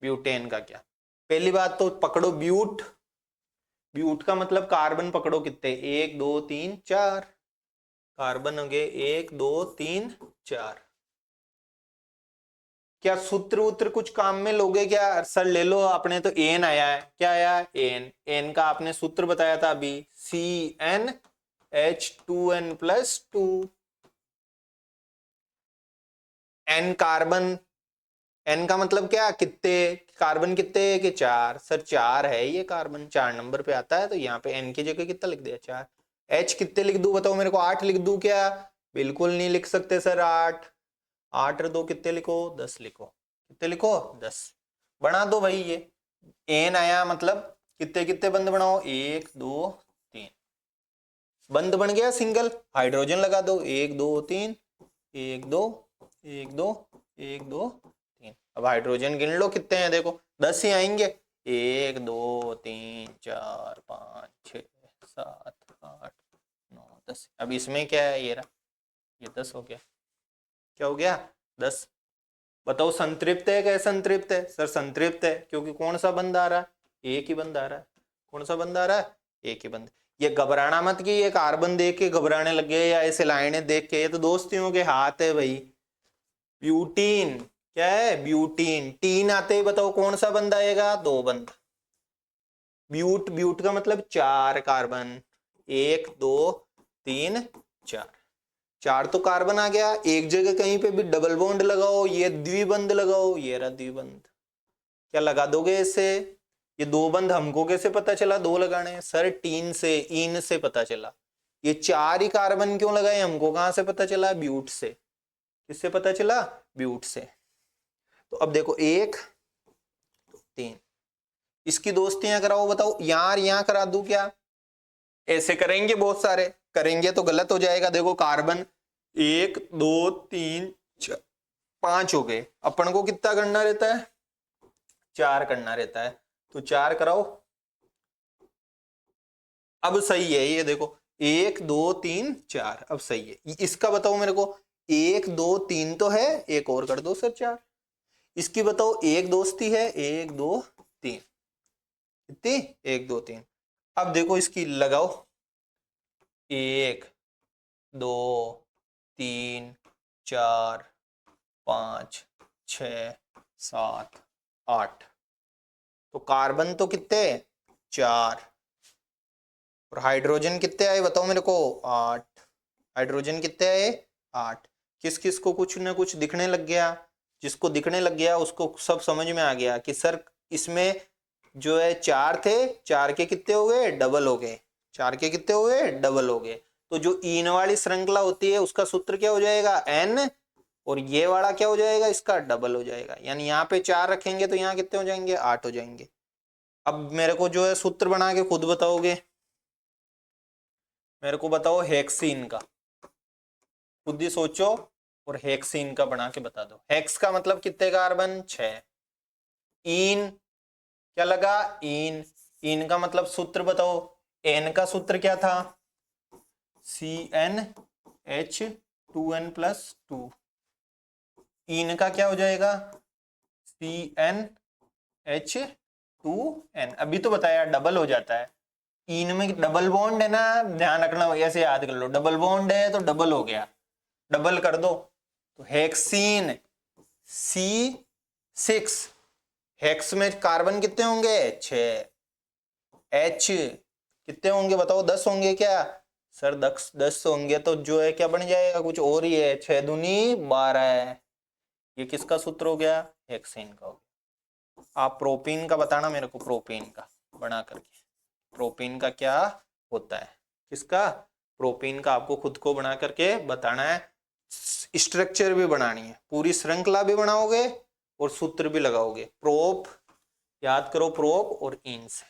ब्यूटेन का क्या? पहली बात तो पकड़ो ब्यूट। ब्यूट का मतलब कार्बन पकड़ो कितने? एक दो तीन चार। कार्बन हो गए एक दो तीन चार। क्या सूत्र उत्र कुछ काम में लोगे क्या? सर ले लो, आपने तो एन आया है। क्या आया? एन। एन का आपने सूत्र बताया था अभी, CnH2n+2। एन कार्बन, एन का मतलब क्या, कितने कार्बन, कितने के 4, सर 4 है ये कार्बन, 4 नंबर पे आता है, तो यहाँ पे एन की जगह कितना लिख दिया 4। एच कितने लिख दूं बताओ मेरे को, 8 लिख दूं क्या, बिल्कुल नहीं लिख सकते सर 8, 8 और 2 कितने लिखो 10 लिखो, कितने लिखो 10, बना दो भाई ये, एन आया मतलब कितने कितने बंद बनाओ, 1 2 3, बंद बन गया सिंगल, हाइड्रोजन लगा दो, 1 2 3, 1 2 1 2 1 2 3, अब हाइड्रोजन गिन लो कितने हैं, देखो 10 ही आएंगे, 1 2 3 4 5 6 7 8 9 10, अब इसमें क्या है, ये रहा, ये 10 हो गया, क्या हो गया 10, बताओ संतृप्त है क्या संतृप्त है, सर संतृप्त है, क्योंकि कौन सा बंद आ रहा है, एक ही बंद आ रहा है, कौन सा बंद आ रहा है, एक ही बंद। ये घबराना मत कि ये कार्बन देख के घबराने लग गए या ऐसे लाइनें देख के, ये तो दोस्तियों के हाथ है भाई। ब्यूटीन, क्या है ब्यूटीन, टीन आते ही बताओ कौन सा बंद आएगा, 2 बंद, ब्यूट, ब्यूट का मतलब 4 कार्बन, 1 2 3 4, 4 तो कार्बन आ गया, एक जगह कहीं पे भी डबल बॉन्ड लगाओ, ये द्विबंध लगाओ, ये रहा द्विबंध, क्या लगा दोगे इससे, ये 2 बंद हमको कैसे पता चला 2 लगाने हैं, सर टीन से, इन से पता चला, ये 4 ही कार्बन क्यों लगाए हमको कहां से पता चला, ब्यूट से, किससे पता चला, ब्यूट से। तो अब देखो 1 3, इसकी दोस्तियां कराओ, बताओ यार यहां करा दूं क्या, ऐसे करेंगे बहुत सारे, करेंगे तो गलत हो जाएगा, देखो कार्बन 1 2 3 4 5 हो गए, अपन को कितना करना रहता है, 4 करना रहता है, तो 4 कराओ, अब सही है ये देखो 1 2 3 4, अब सही है, इसका बताओ मेरे को, 1 2 3 तो है, एक और कर दो सर 4, इसकी बताओ एक दोस्ती है, 1 2 3, कितनी 1 2 3, अब देखो इसकी लगाओ, 1 2 3 4 5 6 7 8, तो कार्बन तो कितने 4, और हाइड्रोजन कितने आए बताओ मेरे को 8, हाइड्रोजन कितने आए 8, किस किस को कुछ ना कुछ दिखने लग गया, जिसको दिखने लग गया उसको सब समझ में आ गया कि सर इसमें जो है 4 थे, 4 के कितने हो गए डबल हो गए, 4 के कितने हो गए डबल हो गए, तो जो इन वाली श्रृंखला होती है उसका सूत्र क्या हो जाएगा एन, और ये वाला क्या हो जाएगा इसका डबल हो जाएगा, यानी यहाँ पे 4 रखेंगे तो यहाँ कितने हो जाएंगे 8 हो जाएंगे। अब मेरे को जो है सूत्र बना के खुद बताओगे, मेरे को बताओ हेक्सीन का, खुद ही सोचो और हेक्सीन का बना के बता दो, हेक्स का मतलब कितने कार्बन 6, इन क्या लगा इन, इन का मतलब सूत्र बताओ, एन का सूत्र क्या था CnH2n+2, इन का क्या हो जाएगा CnH2n, अभी तो बताया डबल हो जाता है, इन में डबल बॉन्ड है ना, ध्यान रखना ऐसे याद कर लो, डबल बॉन्ड है तो डबल हो गया, डबल कर दो, तो हेक्सीन C6, हेक्स में कार्बन कितने होंगे 6, H कितने होंगे बताओ 10 होंगे क्या, सर 10 होंगे तो जो है क्या बन जाएगा कुछ और ही है, 6 दूनी 12 है, ये किसका सूत्र हो गया हेक्सेन का हो गया। आप प्रोपीन का बताना मेरे को, प्रोपीन का बना करके, प्रोपीन का क्या होता है, किसका प्रोपीन का आपको खुद को बना करके बताना है, स्ट्रक्चर भी बनानी है, पूरी श्रृंखला भी बनाओगे और सूत्र भी लगाओगे, प्रोप याद करो, प्रोप और इंस,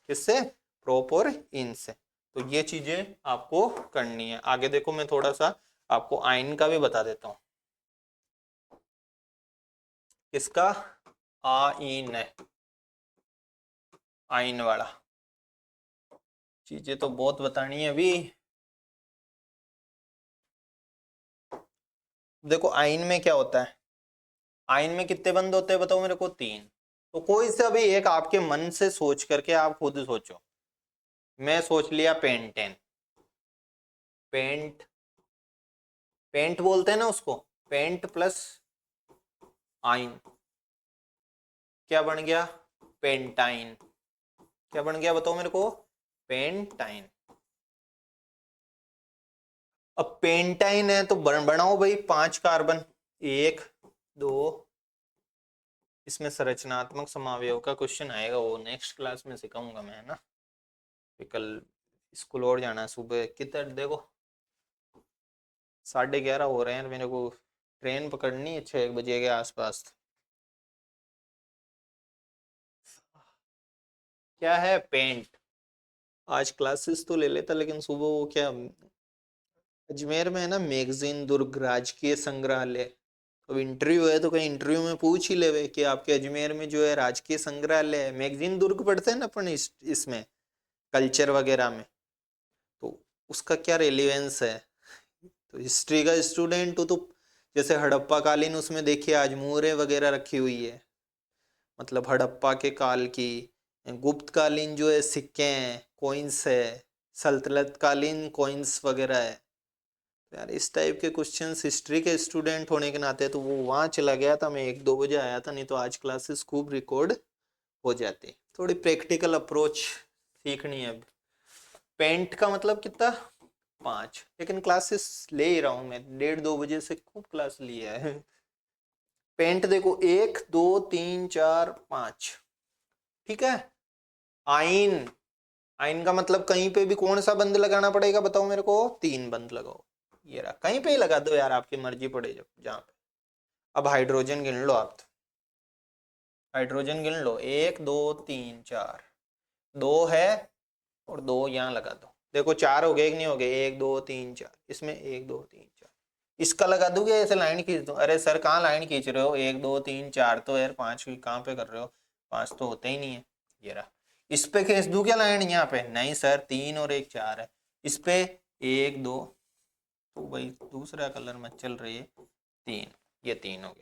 किससे प्रोप और इंस से, तो ये चीजें आपको करनी है। आगे देखो मैं थोड़ा सा आपको आयन का भी बता देता हूं, किसका आइन है, आयन वाला, चीजें तो बहुत बतानी है अभी। देखो आयन में क्या होता है, आयन में कितने बंद होते हैं बताओ मेरे को 3, तो कोई सा भी एक आपके मन से सोच करके आप खुद सोचो, मैं सोच लिया पेंटेन, पेंट, पेंट बोलते हैं ना उसको, पेंट प्लस आयन क्या बन गया पेंटाइन, क्या बन गया बताओ मेरे को पेंटाइन। अब पेंटाइन है तो बनाओ भाई 5 कार्बन, 1 दो, इसमें संरचनात्मक समावयव का क्वेश्चन आएगा, वो नेक्स्ट क्लास में सिखाऊंगा मैं, है ना। कल स्कूल और जाना है, सुबह कितना देखो 11:30 हो रहे हैं, मेरे को ट्रेन पकड़नी है 6 बजे के आसपास। क्या है, पेंट। आज क्लासेस तो ले लेता, लेकिन सुबह वो क्या, अजमेर में है ना मैगजीन दुर्ग राजकीय संग्रहालय, अब इंटरव्यू है तो कहीं इंटरव्यू में पूछ ही लेवे कि आपके अजमेर में जो है राजकीय संग्रहालय है। मैगजीन दुर्ग पढ़ते हैं ना अपन इसमें कल्चर वगैरह में, तो उसका क्या रेलिवेंस है। तो हिस्ट्री का स्टूडेंट हो तो जैसे हड़प्पा कालीन, उसमें देखिए आज मूरें वगैरह रखी हुई है, मतलब हड़प्पा के काल की। गुप्त कालीन जो है सिक्के हैं, कॉइन्स है, सल्तनत कालीन कॉइन्स वगैरह है। तो यार इस टाइप के क्वेश्चंस हिस्ट्री के स्टूडेंट होने के नाते तो वो वहाँ चला गया था, मैं 1-2 बजे आया था, नहीं तो आज क्लासेस खूब रिकॉर्ड हो जाती। थोड़ी प्रैक्टिकल अप्रोच सीखनी है अब। पेंट का मतलब कितना, 5, लेकिन क्लासेस ले ही रहा हूँ मैं, 1:30-2 बजे से खूब क्लास लिया है। पेंट देखो 1 2 3 4 5, ठीक है। आइन, आइन का मतलब कहीं पे भी कौन सा बंद लगाना पड़ेगा बताओ मेरे को, 3 बंद लगाओ। ये रहा, कहीं पे ही लगा दो यार, आपकी मर्जी पड़े जब जहाँ पे। अब हाइड्रोजन गिन लो आप, हाइड्रोजन गिन लो, 1 2 3 4, 2 है और 2 यहाँ लगा दो। देखो 4 हो गए कि नहीं हो गए, 1 2 3 4, इसमें 1 2 3 4, इसका लगा दूंगे, ऐसे लाइन खींच दो। अरे सर कहाँ लाइन खींच रहे हो, 1 2 3 4 तो यार, 5 की कहाँ पे कर रहे हो, 5 तो होते ही नहीं है। ये रहा, इस पे खींच दूं क्या लाइन, यहाँ पे नहीं सर, 3 और 1 4 है, इस पे 1 2, तो भाई दूसरा कलर मत चल रही है, 3, ये 3 हो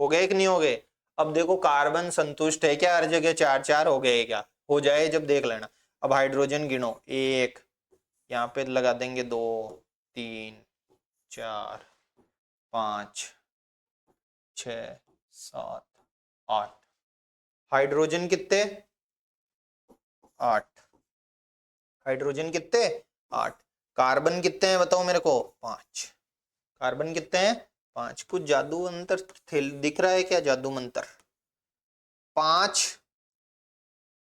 गए कि नहीं हो गए। अब देखो कार्बन संतुष्ट है क्या, हर जगह 4 4 हो गए क्या, हो जाए जब देख लेना। अब हाइड्रोजन गिनो, 1, यहाँ पे लगा देंगे 2 3 4 5 6 7 8, हाइड्रोजन कितने, 8, हाइड्रोजन कितने, 8। कार्बन कितने हैं बताओ मेरे को, 5, कार्बन कितने हैं, 5। कुछ जादू अंतर दिख रहा है क्या, जादू मंत्र, 5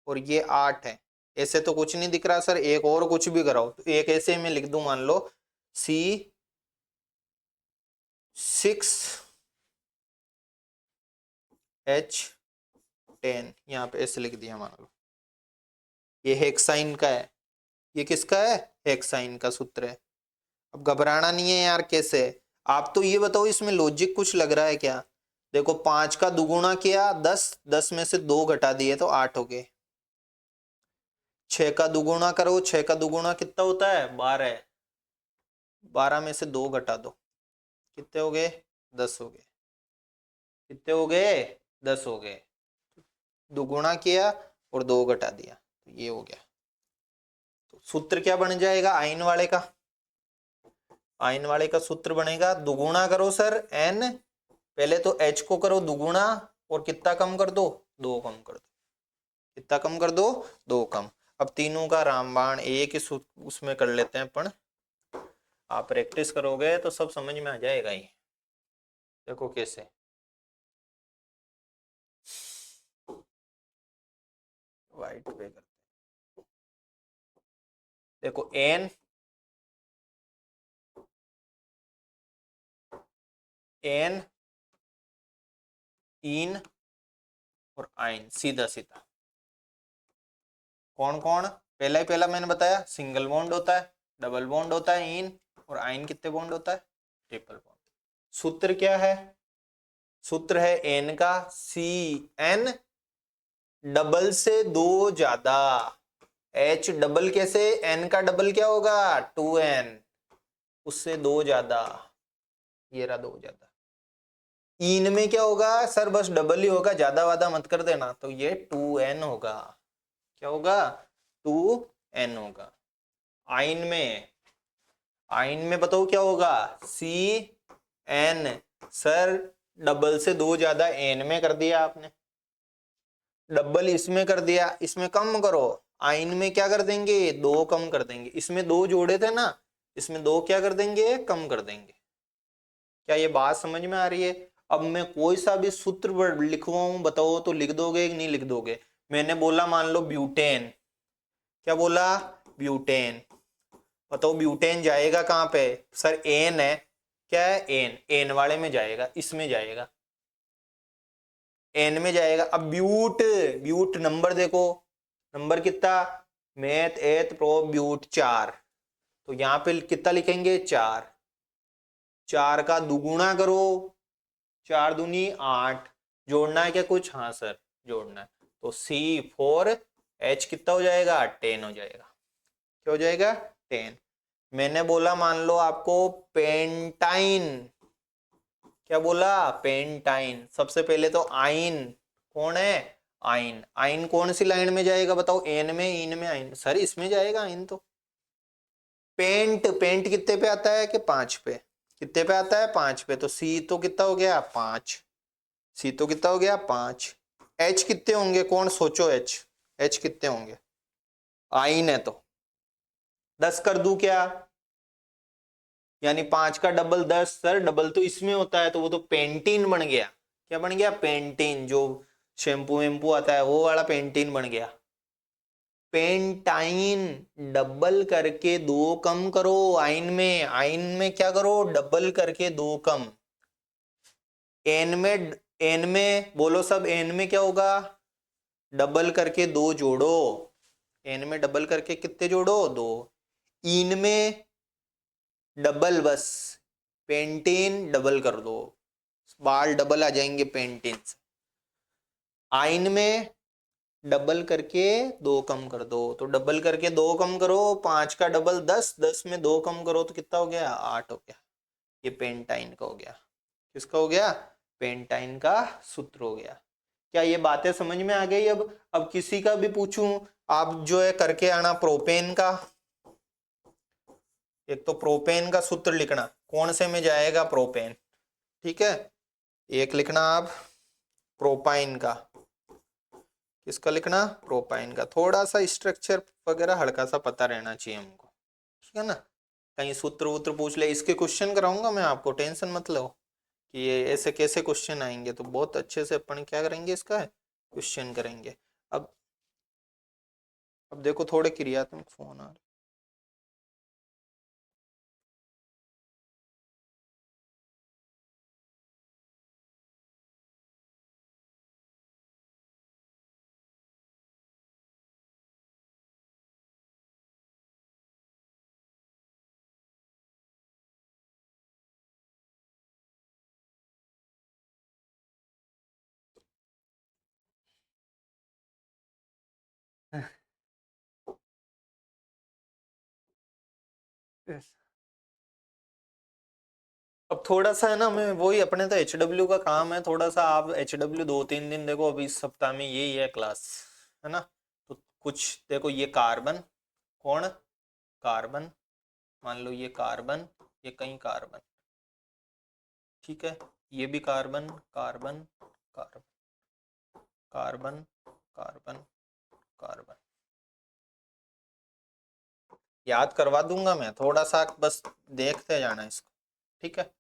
और ये 8 है, ऐसे तो कुछ नहीं दिख रहा सर, एक और कुछ भी कराओ, तो एक ऐसे में लिख दूं, मान लो C6H10, यहाँ पे ऐसे लिख दिया मान लो, ये हेक्साइन का है, ये किसका है, हेक्साइन का सूत्र है। अब घबराना नहीं है यार, कैसे, आप तो ये बताओ इसमें लॉजिक कुछ लग रहा है क्या। देखो 5 का दुगुना किया 10, 10 में से 2 घटा दिए तो 8 हो गए। 6 का दुगुना करो, 6 का दुगुना कितना होता है, 12, 12 में से 2 घटा दो, कितने हो गए, 10 हो गए, कितने हो गए, 10 हो गए। दुगुना किया और 2 घटा दिया, तो ये हो गया। तो सूत्र क्या बन जाएगा आयन वाले का, आयन वाले का सूत्र बनेगा, दुगुना करो सर n, पहले तो h को करो दुगुना और कितना कम कर दो, 2 कम कर दो, कितना कम कर दो, 2 कम। अब तीनों का रामबाण एक ही उसमें कर लेते हैं अपन, आप प्रैक्टिस करोगे तो सब समझ में आ जाएगा ही। देखो कैसे, वाइट पे करते हैं, देखो n, n, इन और आइन, सीधा सीधा। कौन कौन, पहला ही पहला मैंने बताया, सिंगल बॉन्ड होता है, डबल बॉन्ड होता है इन, और आइन कितने बॉन्ड होता है, ट्रिपल बॉन्ड। सूत्र क्या है, सूत्र है एन का CN डबल से 2 ज्यादा, H डबल कैसे, N का डबल क्या होगा 2N, उससे 2 ज्यादा, ये रहा 2 ज्यादा। इन में क्या होगा सर, बस डबल ही होगा, ज्यादा वादा मत कर देना, तो ये 2N होगा, क्या होगा 2N होगा। आइन में, आइन में बताओ क्या होगा CN, सर डबल से 2 ज्यादा N में कर दिया आपने, डबल इसमें कर दिया, इसमें कम करो, आइन में क्या कर देंगे 2 कम कर देंगे, इसमें 2 जोड़े थे ना, इसमें 2 क्या कर देंगे, कम कर देंगे। क्या ये बात समझ में आ रही है। अब मैं कोई सा भी सूत्र लिखवाऊं, बताओ तो लिख दोगे कि नहीं लिख दोगे? मैंने बोला मान लो ब्यूटेन, क्या बोला? ब्यूटेन। बताओ ब्यूटेन जाएगा कहाँ पे? सर एन है, क्या है? एन, एन वाले में जाएगा, इसमें जाएगा, एन में जाएगा। अब ब्यूट, ब्यूट नंबर देखो, नंबर कितना? मेथ एथ प्रोब ब्यूट 4, तो यहां पे कितना लिखेंगे? 4, 4 का दुगुना करो, 4 दूनी 8, जोड़ना है क्या कुछ? हाँ सर जोड़ना है, तो C4H कितना हो जाएगा? 10 हो जाएगा। क्या हो जाएगा? 10। मैंने बोला मान लो आपको पेंटाइन, क्या बोला? पेंटाइन। सबसे पहले तो आइन, कौन है? आइन। आइन कौन सी लाइन में जाएगा बताओ? एन में, इन में, आइन? सर इसमें जाएगा आइन तो। पेंट, पेंट कितने पे आता है? कि 5 पे। कितने पे आता है? 5 पे। तो सी तो कितना हो गया? 5। सी तो कितना हो गया? 5। एच कितने होंगे? कौन सोचो एच, एच कितने होंगे? आइन है तो 10 कर दूं क्या? यानी 5 का डबल 10। सर डबल तो इसमें होता है, तो वो तो पेंटीन बन गया। क्या बन गया? पेंटीन। जो शैम्पू वेम्पू आता है वो वाला पेंटीन बन गया। पेंटाइन। डबल करके 2 कम करो आइन में, आइन में क्या करो? डबल करके 2 कम। एन में, एन में बोलो सब, एन में क्या होगा? डबल करके 2 जोड़ो, एन में डबल करके कितने जोड़ो? 2। इन में डबल, बस पेंटीन डबल कर दो, बाल डबल आ जाएंगे पेंटीन से। आइन में डबल करके 2 कम कर दो, तो डबल करके 2 कम करो, 5 का डबल 10, 10 में 2 कम करो तो कितना हो गया? 8 हो गया। ये पेंटाइन का हो गया। किसका हो गया? पेंटाइन का सूत्र हो गया। क्या ये बातें समझ में आ गई? अब किसी का भी पूछूं, आप जो है करके आना प्रोपेन का। एक तो प्रोपेन का सूत्र लिखना, कौन से में जाएगा? प्रोपेन, ठीक है। एक लिखना आप प्रोपाइन का। किसका लिखना? प्रोपाइन का। थोड़ा सा स्ट्रक्चर वगैरह हल्का सा पता रहना चाहिए हमको, ठीक है ना। कहीं सूत्र वूत्र पूछ ले, इसके क्वेश्चन कराऊंगा मैं आपको, टेंशन मत लो कि ये ऐसे कैसे क्वेश्चन आएंगे, तो बहुत अच्छे से अपन क्या करेंगे, इसका क्वेश्चन करेंगे। अब देखो थोड़े क्रियात्मक फोन आ रहे। Yes. अब थोड़ा सा है ना, मैं वही, अपने तो HW का काम है थोड़ा सा। आप HW 2-3 दिन देखो, अभी इस सप्ताह में यही है क्लास, है ना। तो कुछ देखो, ये कार्बन, कौन? कार्बन। मान लो ये कार्बन, ये कहीं कार्बन, ठीक है। ये भी carbon, carbon, carbon, carbon, carbon, carbon. याद करवा दूंगा मैं, थोड़ा सा बस देखते जाना इसको, ठीक है।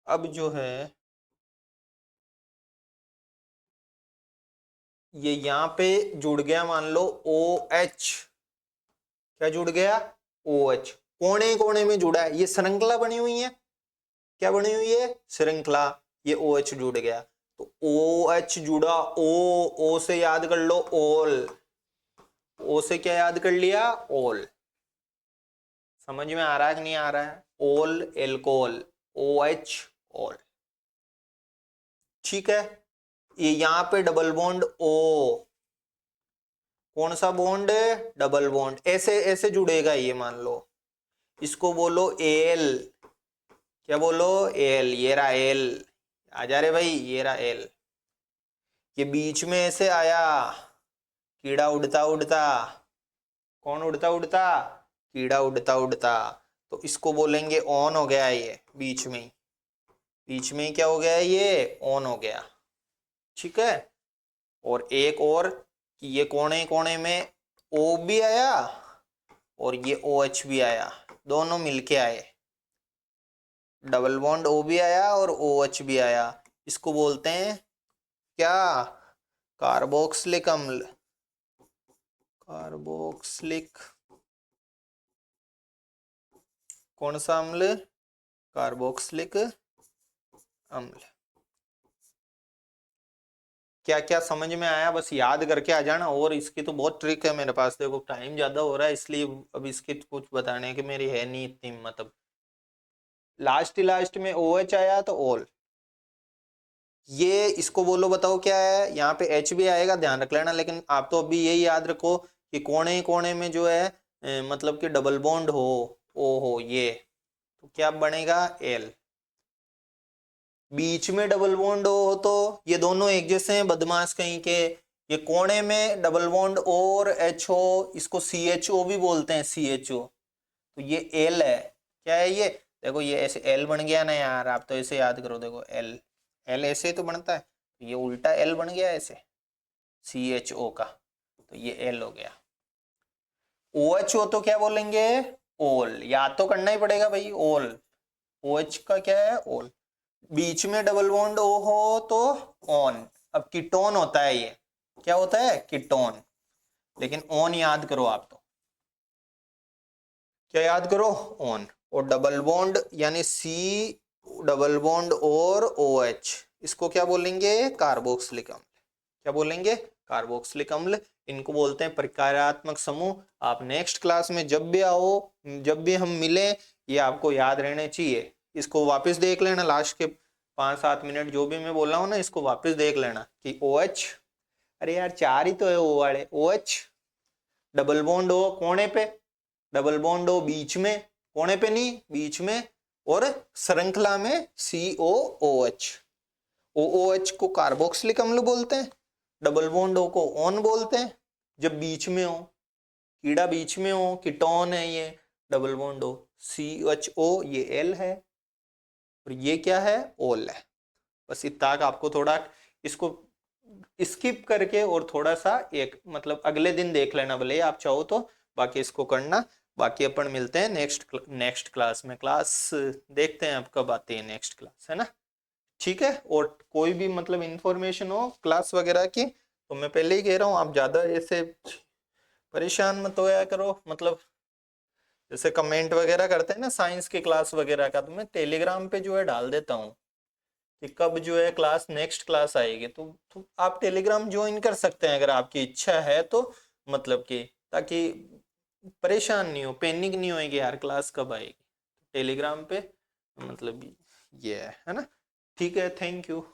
अब जो है ये यहाँ पे जुड़ गया, मान लो OH। क्या जुड़ गया? OH। कोने कोने में जुड़ा है, ये श्रृंखला बनी हुई है। क्या बनी हुई है? श्रृंखला। ये OH जुड़ गया, तो OH जुड़ा, O से याद कर लो ओल। O से क्या याद कर लिया? ओल। समझ में आ रहा है कि नहीं आ रहा है? ओल एल्कोहल, OH, ओल, ठीक है। ये यहाँ पे डबल बॉन्ड O, कौन सा बॉन्ड? Double bond. ऐसे ऐसे जुड़ेगा ये, मान लो इसको बोलो एल। क्या बोलो? एल। ये रहा एल, आ जा रहे भाई, ये रहा एल। ये बीच में ऐसे आया, कीड़ा उड़ता उड़ता, कौन उड़ता उड़ता? कीड़ा उड़ता उड़ता, तो इसको बोलेंगे ऑन हो गया ये, बीच में ही, बीच में ही क्या हो गया? ये ऑन हो गया, ठीक है। और एक और कि ये कोने कोने में O भी आया और ये OH भी आया, दोनों मिलके आए, डबल बॉन्ड O भी आया और OH भी आया, इसको बोलते हैं क्या? कार्बोक्सिलिक अम्ल। कार्बोक्सिलिक कौन सा अम्ल? कार्बोक्सिलिक अम्ल। क्या क्या समझ में आया बस याद करके आ जाना। और इसकी तो बहुत ट्रिक है मेरे पास, देखो टाइम ज्यादा हो रहा है इसलिए अब इसकी कुछ बताने की मेरी है नहीं इतनी हिम्मत। अब लास्ट में OH आया तो ऑल, ये इसको बोलो, बताओ क्या है? यहाँ पे H भी आएगा, ध्यान रख लेना, लेकिन आप तो अभी यही याद रखो कि कोने कोने में जो है मतलब कि डबल बॉन्ड हो, ओ हो ये, तो क्या बनेगा? एल। बीच में डबल बॉन्ड हो तो ये दोनों एक जैसे हैं, बदमाश कहीं के। ये कोने में डबल बॉन्ड और H हो, इसको CHO भी बोलते हैं, CHO। तो ये एल है। क्या है ये? देखो ये ऐसे एल बन गया ना यार, आप तो ऐसे याद करो, देखो एल, एल ऐसे तो बनता है, ये उल्टा एल बन गया ऐसे CHO का, तो ये एल हो गया। OH हो तो क्या बोलेंगे? ओल। याद तो करना ही पड़ेगा भाई, ओल। OH का क्या है? ओल। बीच में डबल बॉन्ड O हो तो ऑन। अब कीटोन होता है ये, क्या होता है? कीटोन। लेकिन ऑन याद करो आप तो, क्या याद करो? ऑन। और डबल बॉन्ड यानी C डबल बॉन्ड और OH, इसको क्या बोलेंगे? कार्बोक्सिलिक अम्ल। क्या बोलेंगे? कार्बोक्सिलिक अम्ल। इनको बोलते हैं प्रकार्यात्मक समूह। आप नेक्स्ट क्लास में जब भी आओ, जब भी हम मिले, ये आपको याद रहने चाहिए। इसको वापस देख लेना, लास्ट के 5-7 मिनट जो भी मैं बोला हूं ना, इसको वापस देख लेना कि OH, अरे यार 4 ही तो है O वाले, OH डबल बॉन्ड O कोने पे, डबल बॉन्ड O बीच में, कोने पे नहीं बीच में, और श्रृंखला में COOH। OOH को कार्बोक्सिलिक अम्ल बोलते हैं, डबल बॉन्ड O को ऑन बोलते हैं जब बीच में हो, कीड़ा बीच में हो, कीटोन है ये, डबल बॉन्ड O। CHO ये एल है, और ये क्या है? ओल है। बस इतना आपको थोड़ा इसको स्किप करके और थोड़ा सा एक मतलब अगले दिन देख लेना भले आप चाहो तो, बाकी इसको करना। बाकी अपन मिलते हैं नेक्स्ट क्लास में। क्लास देखते हैं अब कब आती है नेक्स्ट क्लास, है ना? ठीक है। और कोई भी मतलब इंफॉर्मेशन हो क्लास वगैरह की, तो मैं पहले ही कह रहा हूँ आप ज्यादा ऐसे परेशान मत होया करो। मतलब जैसे कमेंट वगैरह करते हैं ना साइंस की क्लास वगैरह का, तो मैं टेलीग्राम पे जो है डाल देता हूँ कि कब जो है क्लास नेक्स्ट क्लास आएगी, तो आप टेलीग्राम ज्वाइन कर सकते हैं अगर आपकी इच्छा है तो। मतलब कि ताकि परेशान नहीं हो, पैनिक नहीं होएगी यार क्लास कब आएगी, टेलीग्राम पे मतलब ये है ना? ठीक है, थैंक यू।